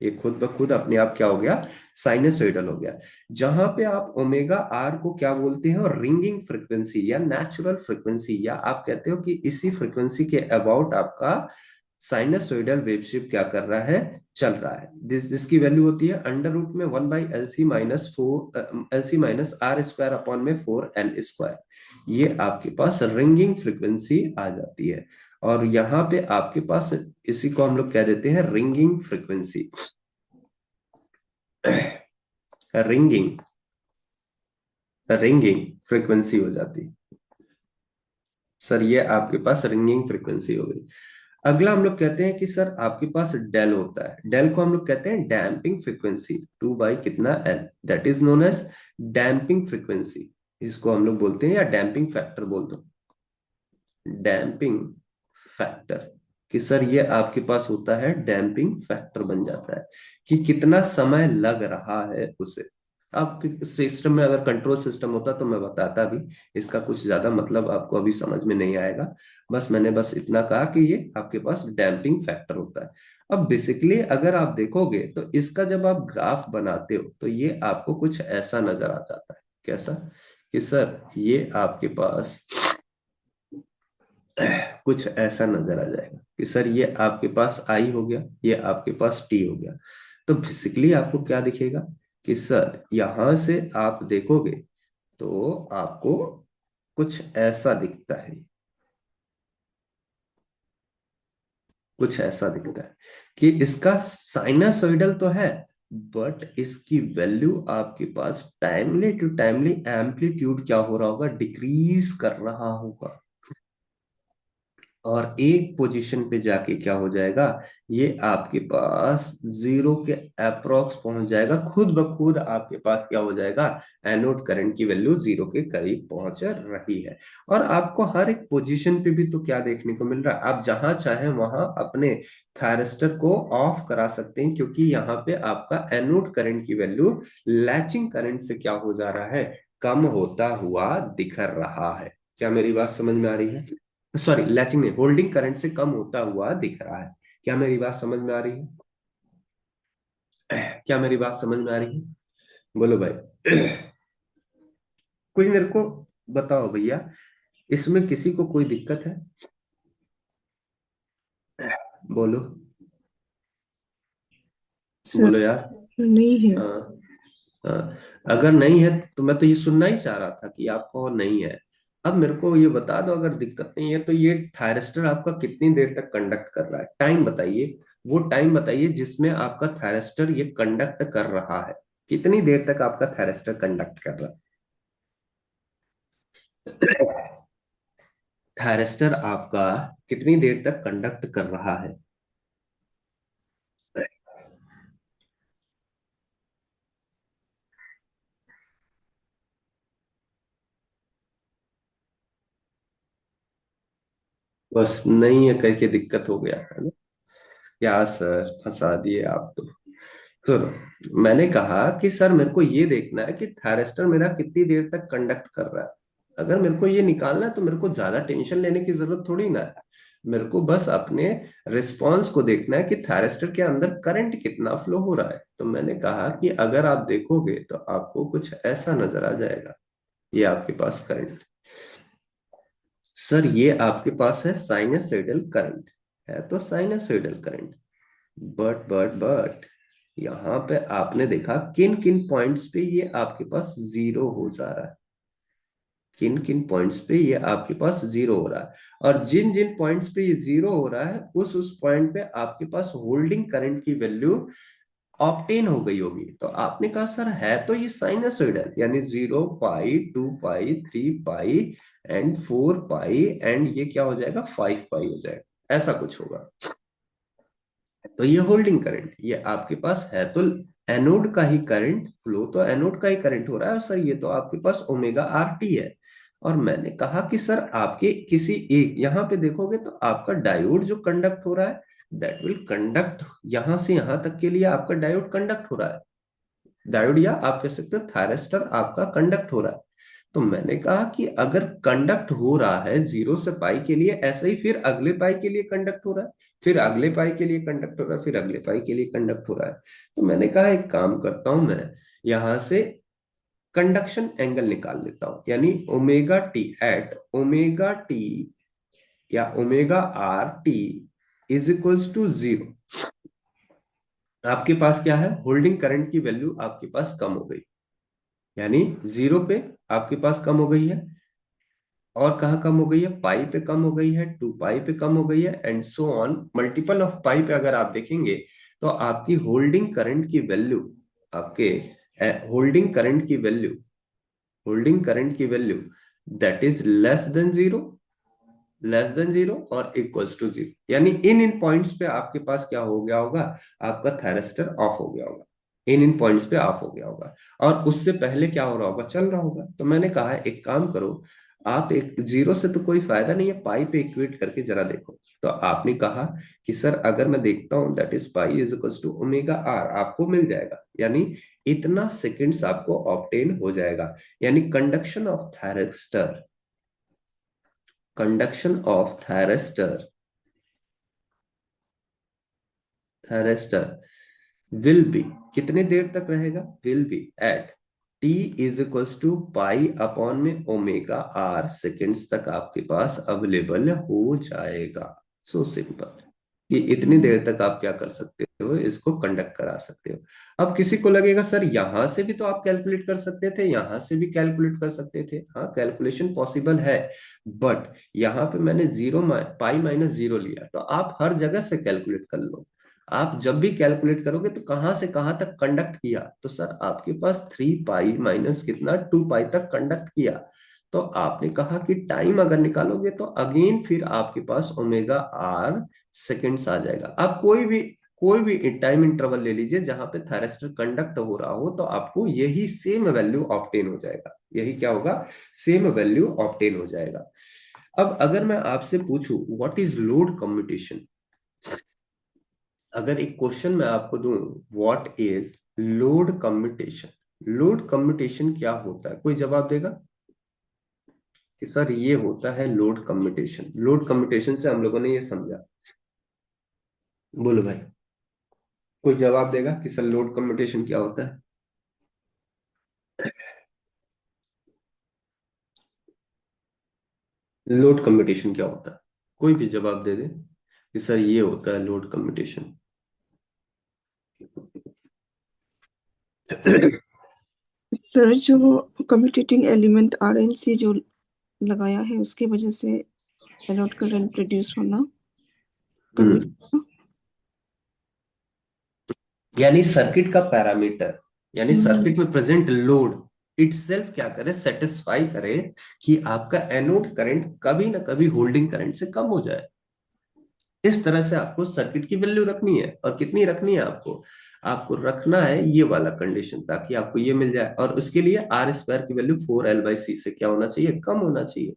Speaker 1: ये खुद ब खुद अपने आप क्या हो गया, साइनसोइडल हो गया। जहां पे आप ओमेगा आर को क्या बोलते हैं, रिंगिंग फ्रीक्वेंसी या नेचुरल फ्रीक्वेंसी, या आप कहते हो कि इसी फ्रीक्वेंसी के अबाउट आपका साइनसोइडल वेवशिप क्या कर रहा है, चल रहा है। जिसकी वैल्यू होती है अंडर रूट में 1/LC-4 LC-R² अपॉन में 4L²। ये आपके पास रिंगिंग फ्रीक्वेंसी आ जाती है। और यहाँ पे आपके पास इसी को हम लोग कह देते हैं ringing frequency, ringing ringing frequency हो जाती है। सर ये आपके पास रिंगिंग फ्रीक्वेंसी हो गई। अगला हम लोग कहते हैं कि सर आपके पास डेल होता है, डेल को हम लोग कहते हैं damping frequency, 2/L, that is known as damping frequency. इसको हम लोग बोलते हैं या डैम्पिंग फैक्टर बोल दो, डैम्पिंग फैक्टर, कि सर ये आपके पास होता है डैम्पिंग फैक्टर बन जाता है कि कितना समय लग रहा है उसे। आपके सिस्टम में अगर कंट्रोल सिस्टम होता तो मैं बताता भी, इसका कुछ ज्यादा मतलब आपको अभी समझ में नहीं आएगा। मैंने बस इतना कहा कि ये आपके पास डैम्पिंग फैक्टर होता है। अब बेसिकली अगर आप देखोगे तो इसका जब आप ग्राफ बनाते हो तो ये आपको कुछ ऐसा नजर आ जाता है, कैसा, कि सर ये आपके पास कुछ ऐसा नजर आ जाएगा कि सर ये आपके पास आई हो गया, ये आपके पास टी हो गया। तो बेसिकली आपको क्या दिखेगा कि सर यहां से आप देखोगे तो आपको कुछ ऐसा दिखता है, कुछ ऐसा दिखता है कि इसका साइनसोइडल तो है, बट इसकी वैल्यू आपके पास टाइमली टू टाइमली एम्पलीट्यूड क्या हो रहा होगा, डिक्रीज कर रहा होगा। और एक पोजीशन पे जाके क्या हो जाएगा, ये आपके पास जीरो के अप्रोक्स पहुंच जाएगा, खुद ब खुद आपके पास क्या हो जाएगा, एनोड करंट की वैल्यू जीरो के करीब पहुंच रही है। और आपको हर एक पोजीशन पे भी तो क्या देखने को मिल रहा है, आप जहां चाहे वहां अपने थायरिस्टर को ऑफ करा सकते हैं, क्योंकि यहाँ पे आपका एनोड करंट की वैल्यू लैचिंग करंट से क्या हो जा रहा है, कम होता हुआ दिख रहा है। क्या मेरी बात समझ में आ रही है? सॉरी, लैचिंग नहीं, होल्डिंग करंट से कम होता हुआ दिख रहा है। क्या मेरी बात समझ में आ रही है? क्या मेरी बात समझ में आ रही है? बोलो भाई। कोई मेरे को बताओ भैया, इसमें किसी को कोई दिक्कत है? बोलो,
Speaker 5: सर
Speaker 1: बोलो यार।
Speaker 5: नहीं है।
Speaker 1: हाँ, हाँ। अगर नहीं है तो मैं तो ये सुनना ही चाह रहा था कि आपको नहीं है। अब मेरे को ये बता दो, अगर दिक्कत नहीं है तो ये थायरिस्टर आपका कितनी देर तक कंडक्ट कर रहा है, टाइम बताइए। वो टाइम बताइए जिसमें आपका थायरिस्टर ये कंडक्ट कर रहा है, कितनी देर तक आपका थायरिस्टर कंडक्ट कर रहा है। थायरिस्टर आपका कितनी देर तक कंडक्ट कर रहा है? बस नहीं है करके दिक्कत हो गया है ना? क्या सर, फंसा दिए आप तो। सुनो, मैंने कहा कि सर मेरे को ये देखना है कि थायरिस्टर मेरा कितनी देर तक कंडक्ट कर रहा है। अगर मेरे को ये निकालना है तो मेरे को ज्यादा टेंशन लेने की जरूरत थोड़ी ना है। मेरे को बस अपने रिस्पॉन्स को देखना है कि थायरिस्टर के अंदर करंट कितना फ्लो हो रहा है। तो मैंने कहा कि अगर आप देखोगे तो आपको कुछ ऐसा नजर आ जाएगा। ये आपके पास करंट, सर ये आपके पास है साइनसोइडल करंट, है तो साइनसोइडल करंट। बट यहाँ पे आपने देखा किन किन पॉइंट्स पे ये आपके पास जीरो हो जा रहा है, किन किन पॉइंट्स पे ये आपके पास जीरो हो रहा है। और जिन जिन पॉइंट्स पे ये जीरो हो रहा है उस पॉइंट पे आपके पास होल्डिंग करंट की वैल्यू ऑप्टेन हो गई होगी। तो आपने कहा सर है तो ये साइनसोइडल, यानी 0 पाई, 2 पाई, 3 पाई एंड 4 पाई, एंड ये क्या हो जाएगा, 5 पाई हो जाएगा, ऐसा कुछ होगा। तो ये होल्डिंग करंट ये आपके पास है तो एनोड का ही करंट फ्लो, तो एनोड का ही करंट हो रहा है। और सर ये तो आपके पास ओमेगा आर टी है। और मैंने कहा कि सर आपके किसी एक यहाँ पे देखोगे तो आपका डायोड जो कंडक्ट हो रहा है, दैट विल कंडक्ट, यहां से यहां तक के लिए आपका डायोड कंडक्ट हो रहा है। डायोड, या आप कह सकते हो थायरिस्टर आपका कंडक्ट हो रहा है। तो मैंने कहा कि अगर कंडक्ट हो रहा है 0 से पाई के लिए, ऐसे ही फिर अगले पाई के लिए कंडक्ट हो रहा है, फिर अगले पाई के लिए कंडक्ट हो रहा है, फिर अगले पाई के लिए कंडक्ट हो रहा है। तो मैंने कहा एक काम करता हूं, मैं यहां से कंडक्शन एंगल निकाल लेता हूं, यानी omega t at omega t या omega R t is equals to zero. आपके पास क्या है, होल्डिंग करंट की वैल्यू आपके पास कम हो गई, यानी जीरो पे आपके पास कम हो गई है। और कहाँ कम हो गई है, पाई पे कम हो गई है, 2 पाई पे कम हो गई है, and so on multiple of pi पे अगर आप देखेंगे तो आपकी होल्डिंग करंट की वैल्यू, आपके होल्डिंग करंट की वैल्यू, होल्डिंग करंट की value that is less than zero और इक्वल्स टू जीरो, यानी इन पॉइंट्स पे आपके पास क्या हो गया होगा, आपका थायरिस्टर ऑफ हो गया होगा। इन पॉइंट्स पे ऑफ हो गया होगा। और उससे पहले क्या हो रहा होगा, चल रहा होगा। तो मैंने कहा एक काम करो, आप एक जीरो से तो कोई फायदा नहीं है, पाई पे इक्वेट करके जरा देखो। तो आपने कहा कि सर अगर मैं देखता हूं that is pi is equal to omega R, आपको मिल जाएगा, यानी इतना सेकेंड्स आपको ऑब्टेन हो जाएगा। यानी conduction of thyristor, conduction of thyristor, thyristor will be, कितने देर तक रहेगा, will be at T is equals to pi upon में ओमेगा आर सेकेंड्स तक आपके पास अवेलेबल हो जाएगा। सो सिंपल कि इतनी देर तक आप क्या कर सकते हो, इसको कंडक्ट करा सकते हो। अब किसी को लगेगा सर यहां से भी तो आप कैलकुलेट कर सकते थे, यहां से भी कैलकुलेट कर सकते थे। हाँ, कैलकुलेशन पॉसिबल है, बट यहाँ पे मैंने पाई माइनस जीरो लिया, तो आप हर जगह से कैलकुलेट कर लो। आप जब भी कैलकुलेट करोगे तो कहां से कहां तक कंडक्ट किया, तो सर आपके पास 3 पाई माइनस कितना, 2 पाई तक कंडक्ट किया। तो आपने कहा कि टाइम अगर निकालोगे तो अगेन फिर आपके पास ओमेगा आर सेकेंड्स आ जाएगा। आप कोई भी टाइम इंटरवल ले लीजिए जहां पे थायरिस्टर कंडक्ट हो रहा हो, तो आपको यही सेम वैल्यू ऑब्टेन हो जाएगा। यही क्या होगा, सेम वैल्यू ऑब्टेन हो जाएगा। अब अगर मैं आपसे पूछूं व्हाट इज लोड कम्यूटेशन, अगर एक क्वेश्चन मैं आपको दूं what is load commutation, load commutation क्या होता है, कोई जवाब देगा कि सर ये होता है लोड कम्यूटेशन। लोड कम्यूटेशन से हम लोगों ने ये समझा, बोलो भाई, कोई जवाब देगा कि सर लोड कम्यूटेशन क्या होता है? लोड कम्यूटेशन क्या होता है, कोई भी जवाब दे दे कि सर ये होता है लोड कम्यूटेशन।
Speaker 5: सर जो कम्यूटेटिंग एलिमेंट आरएलसी जो लगाया है उसके वजह से एनोड करंट प्रोड्यूस होना कम्यूट।
Speaker 1: यानी सर्किट का पैरामीटर, यानी सर्किट में प्रेजेंट लोड इटसेल्फ क्या करे, सेटिस्फाई करे कि आपका एनोड करंट कभी ना कभी होल्डिंग करंट से कम हो जाए। इस तरह से आपको सर्किट की वैल्यू रखनी है। और कितनी रखनी है आपको, आपको रखना है ये वाला कंडीशन, ताकि आपको ये मिल जाए। और उसके लिए आर स्क्वायर की वैल्यू 4L/C से क्या होना चाहिए, कम होना चाहिए।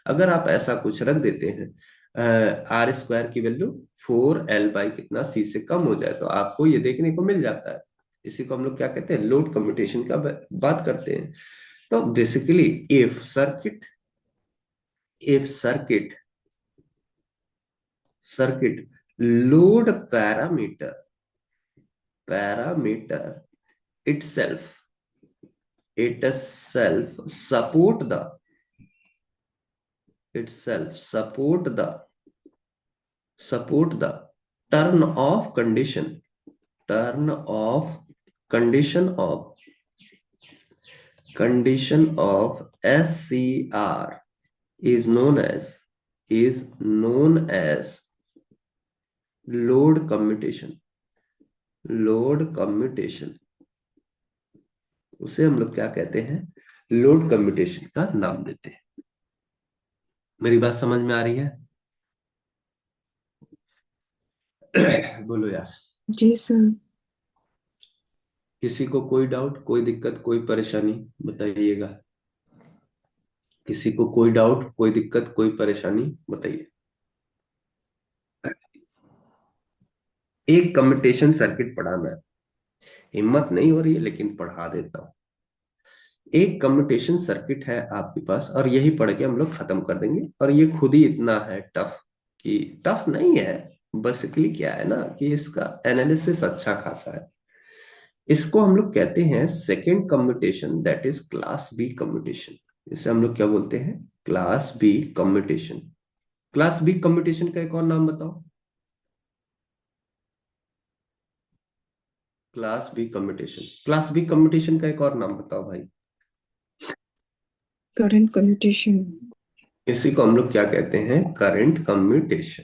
Speaker 1: अगर आप ऐसा कुछ रख देते हैं आर स्क्वायर की वैल्यू 4L कितना C से कम हो जाए, तो आपको ये देखने को मिल जाता है। इसी को हम लोग क्या कहते हैं, लोड कम्यूटेशन का बात करते हैं। तो basically if circuit load parameter itself support the turn off condition of SCR is known as load commutation। उसे हम लोग क्या कहते हैं, लोड कम्यूटेशन का नाम देते हैं। मेरी बात समझ में आ रही है? बोलो यार।
Speaker 5: जी सर।
Speaker 1: किसी को कोई डाउट, कोई दिक्कत, कोई परेशानी बताइएगा। किसी को कोई डाउट, कोई दिक्कत, कोई परेशानी बताइए। एक कम्यूटेशन सर्किट पढ़ाना है, हिम्मत नहीं हो रही है लेकिन पढ़ा देता हूं। एक कम्यूटेशन सर्किट है आपके पास, और यही पढ़ के हम लोग खत्म कर देंगे। और ये खुद ही इतना है टफ, कि टफ नहीं है, बेसिकली क्या है ना कि इसका एनालिसिस अच्छा खासा है। इसको हम लोग कहते हैं second commutation, that is class B commutation. इसे हम लोग क्या बोलते हैं, class B commutation. Class B commutation का एक और नाम बताओ। क्लास बी कम्यूटेशन का एक और नाम बताओ भाई।
Speaker 5: Current commutation.
Speaker 1: इसी को हम लोग क्या कहते हैं, करंट कम्यूटेशन।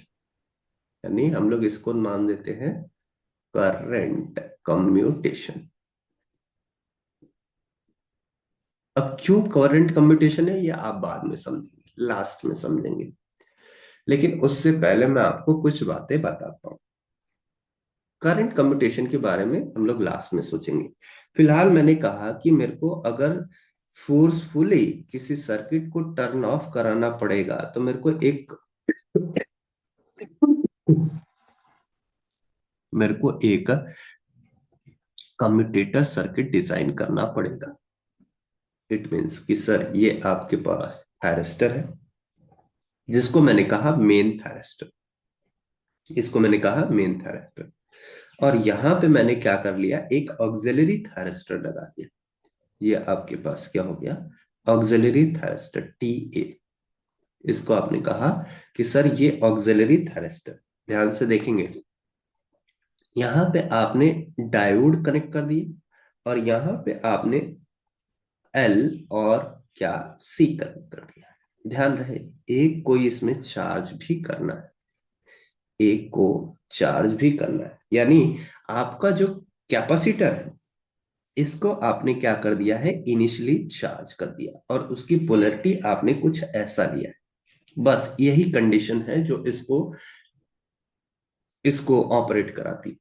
Speaker 1: यानी हम लोग इसको नाम देते हैं करंट कम्यूटेशन। अब क्यों करंट कम्यूटेशन है ये आप बाद में समझेंगे, लास्ट में समझेंगे। लेकिन उससे पहले मैं आपको कुछ बातें बताता हूँ। करंट कम्यूटेशन के बारे में हम लोग लास्ट में सोचेंगे। फिलहाल मैंने कहा कि मेरे को अगर फोर्सफुली किसी सर्किट को टर्न ऑफ कराना पड़ेगा तो मेरे को एक कम्यूटेटर सर्किट डिजाइन करना पड़ेगा। इट मीन्स कि सर ये आपके पास थायरिस्टर है, जिसको मैंने कहा मेन थायरिस्टर, इसको मैंने कहा मेन थायरिस्टर। और यहां पे मैंने क्या कर लिया, एक ऑक्सिलरी थायरिस्टर लगा दिया। ये आपके पास क्या हो गया, ऑक्सिलरी थायरिस्टर TA। इसको आपने कहा कि सर ये ऑक्सिलरी थायरिस्टर। ध्यान से देखेंगे, यहां पे आपने डायोड कनेक्ट कर दिए, और यहां पे आपने L और क्या C कनेक्ट कर दिया। ध्यान रहे, एक कोई इसमें चार्ज भी करना है, एक को चार्ज भी करना है। यानी आपका जो कैपेसिटर है, इसको आपने क्या कर दिया है, इनिशियली चार्ज कर दिया और उसकी पोलैरिटी आपने कुछ ऐसा लिया है। बस यही कंडीशन है जो इसको इसको ऑपरेट कराती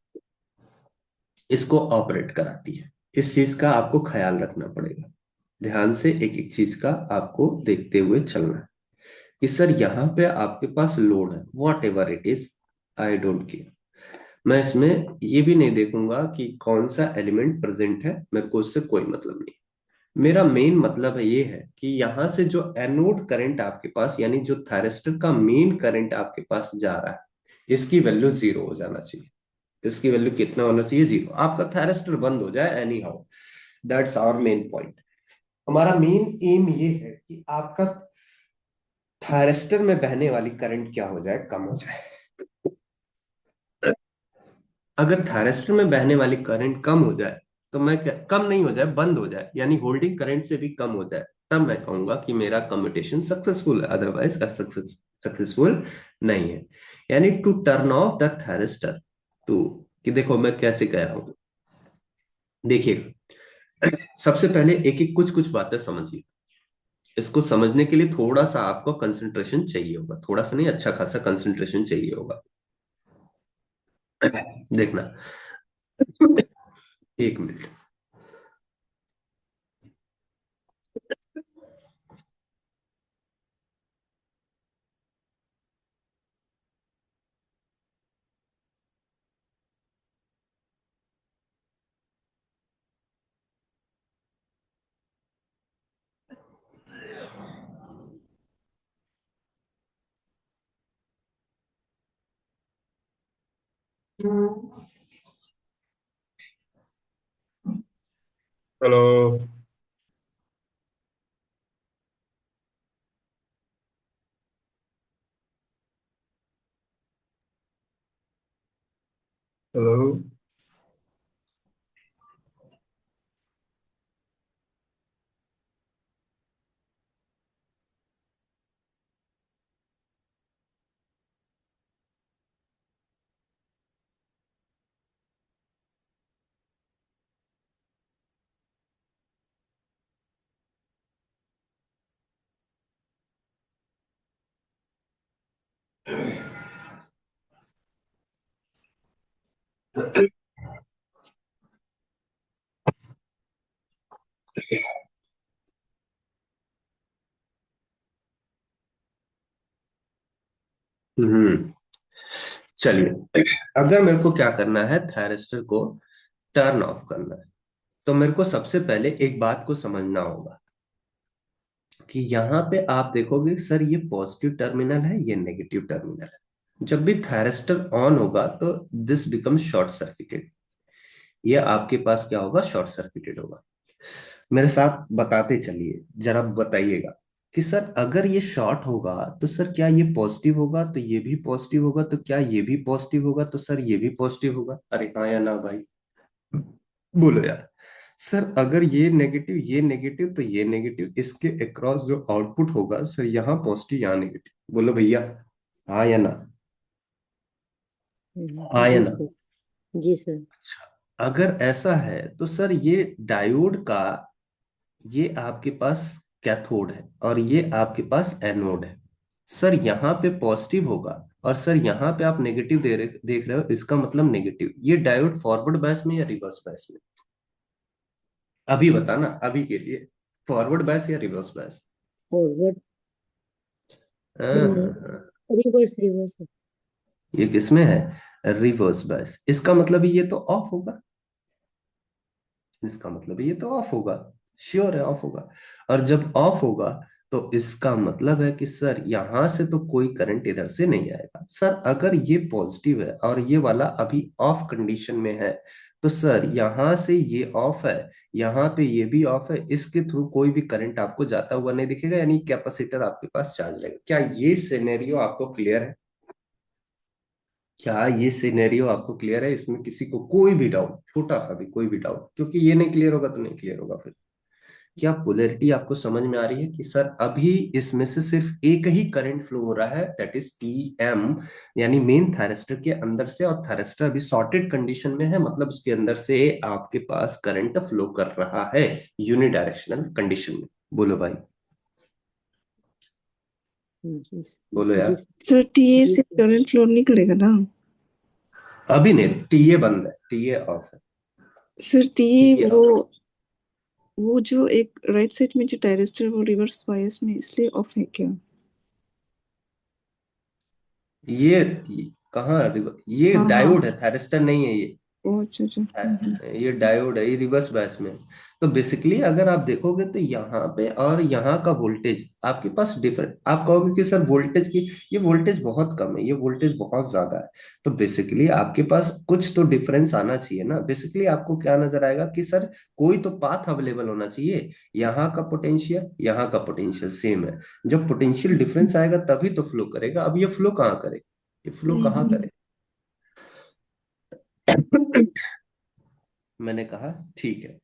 Speaker 1: इसको ऑपरेट कराती है। इस चीज का आपको ख्याल रखना पड़ेगा। ध्यान से एक एक चीज का आपको देखते हुए चलना है कि सर यहाँ पे आपके पास लोड है, what ever it is, I don't care. मैं इसमें ये भी नहीं देखूंगा कि कौन सा एलिमेंट प्रेजेंट है, मेरे को उससे कोई मतलब नहीं। मेरा मेन मतलब है ये है कि यहाँ से जो एनोड करंट आपके पास, यानी जो थायरिस्टर का मेन करंट आपके पास जा रहा है, इसकी वैल्यू जीरो हो जाना चाहिए। इसकी वैल्यू कितना होना चाहिए, जीरो। आपका थायरिस्टर बंद हो जाए anyhow, that's our main point. हमारा मेन एम ये है कि आपका थायरिस्टर में बहने वाली करंट क्या हो जाए, कम हो जाए। अगर थायरिस्टर में बहने वाली करंट कम हो जाए, तो मैं कम नहीं हो जाए, बंद हो जाए, यानी होल्डिंग करंट से भी कम हो जाए, तब मैं कहूंगा कि मेरा कम्यूटेशन सक्सेसफुल है, अदरवाइज सक्सेसफुल नहीं है। यानी to turn off the thyristor, to, कि देखो मैं कैसे कह रहा हूं, देखिए सबसे पहले एक एक कुछ कुछ बातें समझिए। इसको समझने के लिए थोड़ा सा आपको कंसंट्रेशन चाहिए होगा, थोड़ा सा नहीं, अच्छा खासा कंसंट्रेशन चाहिए होगा। देखना, एक मिनट।
Speaker 2: हेलो। हेलो।
Speaker 1: हम्म, चलिए, अगर मेरे को क्या करना है, थायरिस्टर को टर्न ऑफ करना है, तो मेरे को सबसे पहले एक बात को समझना होगा कि यहाँ पे आप देखोगे सर ये पॉजिटिव टर्मिनल है, ये नेगेटिव टर्मिनल है। जब भी थायरिस्टर ऑन होगा तो दिस बिकम शॉर्ट सर्किटेड, ये आपके पास क्या होगा, शॉर्ट सर्किटेड होगा। मेरे साथ बताते चलिए, जरा बताइएगा कि सर अगर ये शॉर्ट होगा तो सर क्या ये पॉजिटिव होगा, तो ये भी पॉजिटिव होगा, तो क्या ये भी पॉजिटिव होगा, तो सर ये भी पॉजिटिव होगा। अरे हाँ या ना भाई, बोलो यार। सर अगर ये नेगेटिव तो ये नेगेटिव, इसके अक्रॉस जो आउटपुट होगा सर, यहाँ पॉजिटिव यहाँ नेगेटिव, बोलो भैया, हाँ या ना, हाँ या
Speaker 4: जी
Speaker 1: ना।
Speaker 4: सर। जी सर।
Speaker 1: अच्छा, अगर ऐसा है तो सर ये डायोड का, ये आपके पास कैथोड है और ये आपके पास एनोड है। सर यहाँ पे पॉजिटिव होगा और सर यहाँ पे आप नेगेटिव देख रहे हो, इसका मतलब नेगेटिव। ये डायोड फॉरवर्ड बायस में या रिवर्स बायस में, अभी बताना, अभी के लिए, फॉरवर्ड बायस या रिवर्स बायस।
Speaker 4: फॉरवर्ड।
Speaker 1: हाँ हाँ हाँ,
Speaker 4: रिवर्स रिवर्स।
Speaker 1: ये किसमें है, रिवर्स बायस। इसका मतलब ये तो ऑफ होगा, इसका मतलब ये तो ऑफ होगा, श्योर है ऑफ होगा। और जब ऑफ होगा तो इसका मतलब है कि सर यहां से तो कोई करंट इधर से नहीं आएगा। सर अगर ये पॉजिटिव है और ये वाला अभी ऑफ कंडीशन में है, तो सर यहां से ये ऑफ है, यहाँ पे ये भी ऑफ है, इसके थ्रू कोई भी करंट आपको जाता हुआ नहीं दिखेगा, यानी कैपेसिटर आपके पास चार्ज रहेगा। क्या ये सिनेरियो आपको क्लियर है, क्या ये सिनेरियो आपको क्लियर है, इसमें किसी को कोई भी डाउट, छोटा सा भी कोई भी डाउट, क्योंकि ये नहीं क्लियर होगा तो नहीं क्लियर होगा फिर। क्या पोलैरिटी आपको समझ में आ रही है कि सर अभी इसमें से सिर्फ एक ही करंट फ्लो हो रहा है, दैट इज टीएम, यानी मेन थायरिस्टर के अंदर से, और थायरिस्टर अभी शॉर्टेड कंडीशन में है, मतलब उसके अंदर से आपके पास करंट फ्लो कर रहा है यूनिडायरेक्शनल कंडीशन में। बोलो भाई,
Speaker 4: जी
Speaker 1: बोलो
Speaker 4: जी
Speaker 1: यार।
Speaker 5: सर टीए
Speaker 4: जी
Speaker 5: से
Speaker 4: सर
Speaker 5: करंट फ्लो नहीं करेगा ना?
Speaker 1: अभी नहीं, टीए बंद है, टीए ऑफ है।
Speaker 5: सर टीए
Speaker 1: टीए
Speaker 5: वो जो एक राइट साइड में जो टायरिस्टर वो रिवर्स बायस में इसलिए ऑफ है क्या?
Speaker 1: ये कहाँ, ये
Speaker 5: हाँ हाँ।
Speaker 1: डायोड है, थायरिस्टर नहीं है ये।
Speaker 5: ओ अच्छा अच्छा।
Speaker 1: ये डायोड है, ये रिवर्स बायस में है। तो बेसिकली अगर आप देखोगे तो यहाँ पे और यहाँ का वोल्टेज आपके पास डिफरेंट, आप कहोगे कि सर वोल्टेज की, ये वोल्टेज बहुत कम है, ये वोल्टेज बहुत ज्यादा है। तो बेसिकली आपके पास कुछ तो डिफरेंस आना चाहिए ना। बेसिकली आपको क्या नजर आएगा कि सर कोई तो पाथ अवेलेबल होना चाहिए, यहाँ का पोटेंशियल यहाँ का पोटेंशियल सेम है। जब पोटेंशियल डिफरेंस आएगा तभी तो फ्लो करेगा। अब ये फ्लो कहाँ करे, ये फ्लो कहाँ करे? मैंने कहा ठीक है,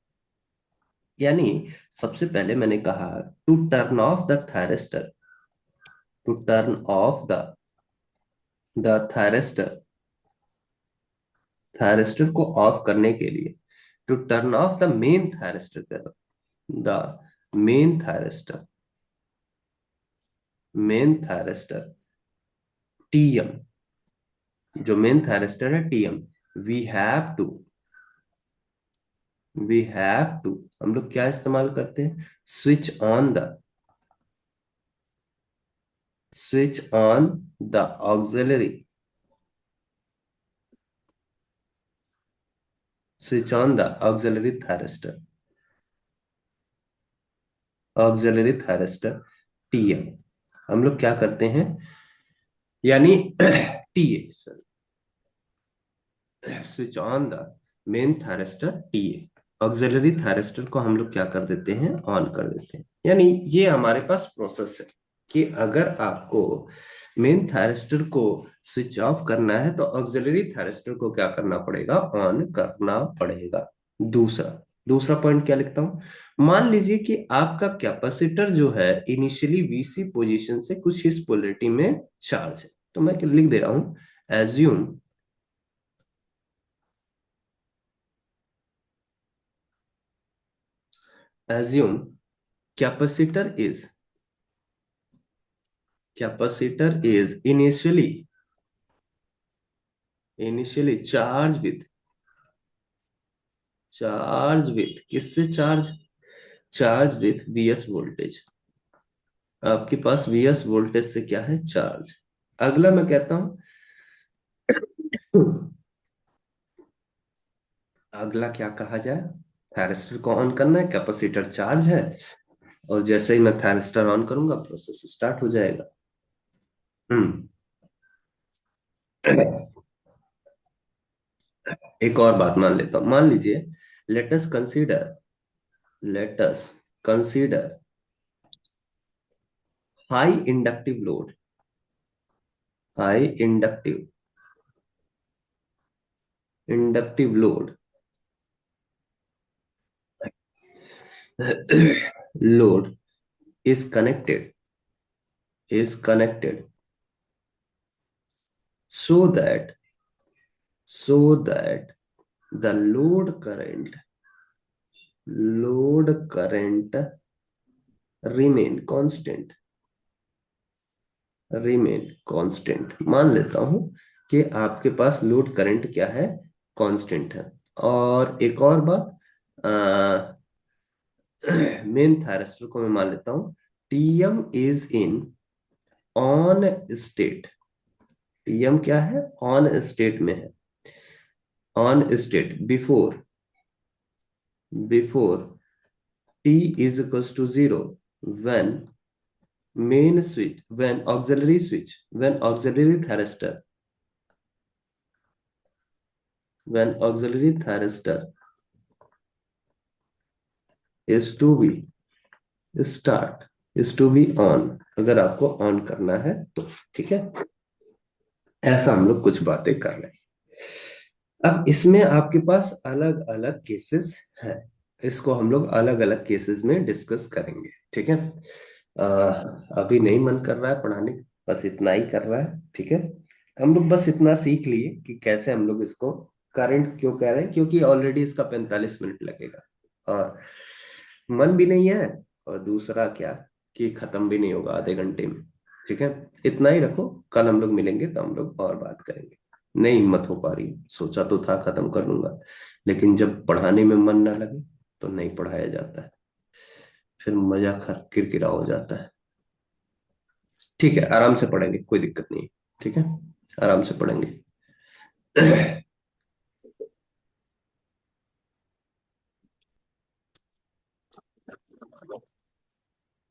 Speaker 1: यानी सबसे पहले मैंने कहा to turn off the thyristor, to turn off the thyristor, thyristor को ऑफ करने के लिए, to turn off the main thyristor, the main thyristor, main thyristor TM, जो मेन थायरिस्टर है TM, we have to, we have to, हम लोग क्या इस्तेमाल करते हैं, switch on the, switch on the auxiliary, switch on the auxiliary thyristor, auxiliary thyristor TM। हम लोग क्या करते हैं, यानी TA, switch on the main thyristor TA, auxiliary thyristor को हम लोग क्या कर देते हैं, ऑन कर देते हैं। यानी ये हमारे पास प्रोसेस है कि अगर आपको मेन थायरिस्टर को स्विच ऑफ करना है तो ऑक्सिलरी थायरिस्टर को क्या करना पड़ेगा, ऑन करना पड़ेगा। दूसरा दूसरा पॉइंट क्या लिखता हूं, मान लीजिए कि आपका कैपेसिटर जो है इनिशियली वीसी पोजीशन से कुछ इस पोलैरिटी में चार्ज है। तो मैं लिख दे रहा हूं, assume, assume capacitor is, capacitor is initially charge with किससे charge, charge with vs voltage. आपके पास vs वोल्टेज से क्या है, चार्ज। अगला मैं कहता हूं, अगला क्या कहा जाए, थायरिस्टर को ऑन करना है, कैपेसिटर चार्ज है, और जैसे ही मैं थायरिस्टर ऑन करूंगा प्रोसेस स्टार्ट हो जाएगा। एक और बात मान लेता हूं, मान लीजिए, let us consider, let us consider high inductive load, high inductive load load is connected so that the load current remain constant। मान लेता हूं कि आपके पास लोड करंट क्या है, कांस्टेंट है। और एक और बात, मेन थायरिस्टर को मैं मान लेता हूं TM is in on state, TM क्या है, ऑन स्टेट में है, on state before t is equals to 0, when main switch, when auxiliary switch, when auxiliary thyristor, when auxiliary thyristor is to be start, is to be on, अगर आपको on करना है तो। ठीक है, ऐसा हम लोग कुछ बातें कर रहे हैं। अब इसमें आपके पास अलग अलग केसेस हैं। इसको हम लोग अलग अलग केसेस में डिस्कस करेंगे, ठीक है। अ, अभी नहीं मन कर रहा है पढ़ाने का, बस इतना ही कर रहा है, ठीक है। हम लोग बस इतना सीख लिए कि कैसे हम लोग इसको करंट क्यों कह रहे हैं, क्योंकि ऑलरेडी इसका 45 मिनट लगेगा और मन भी नहीं है, और दूसरा क्या कि खत्म भी नहीं होगा आधे घंटे में, ठीक है। इतना ही रखो, कल हम लोग मिलेंगे तो हम लोग और बात करेंगे। नहीं हिम्मत हो पा रही, सोचा तो था खत्म कर लूंगा, लेकिन जब पढ़ाने में मन ना लगे तो नहीं पढ़ाया जाता है, फिर मजा किरकिरा हो जाता है। ठीक है, आराम से पढ़ेंगे, कोई दिक्कत नहीं है, ठीक है, आराम से पढ़ेंगे।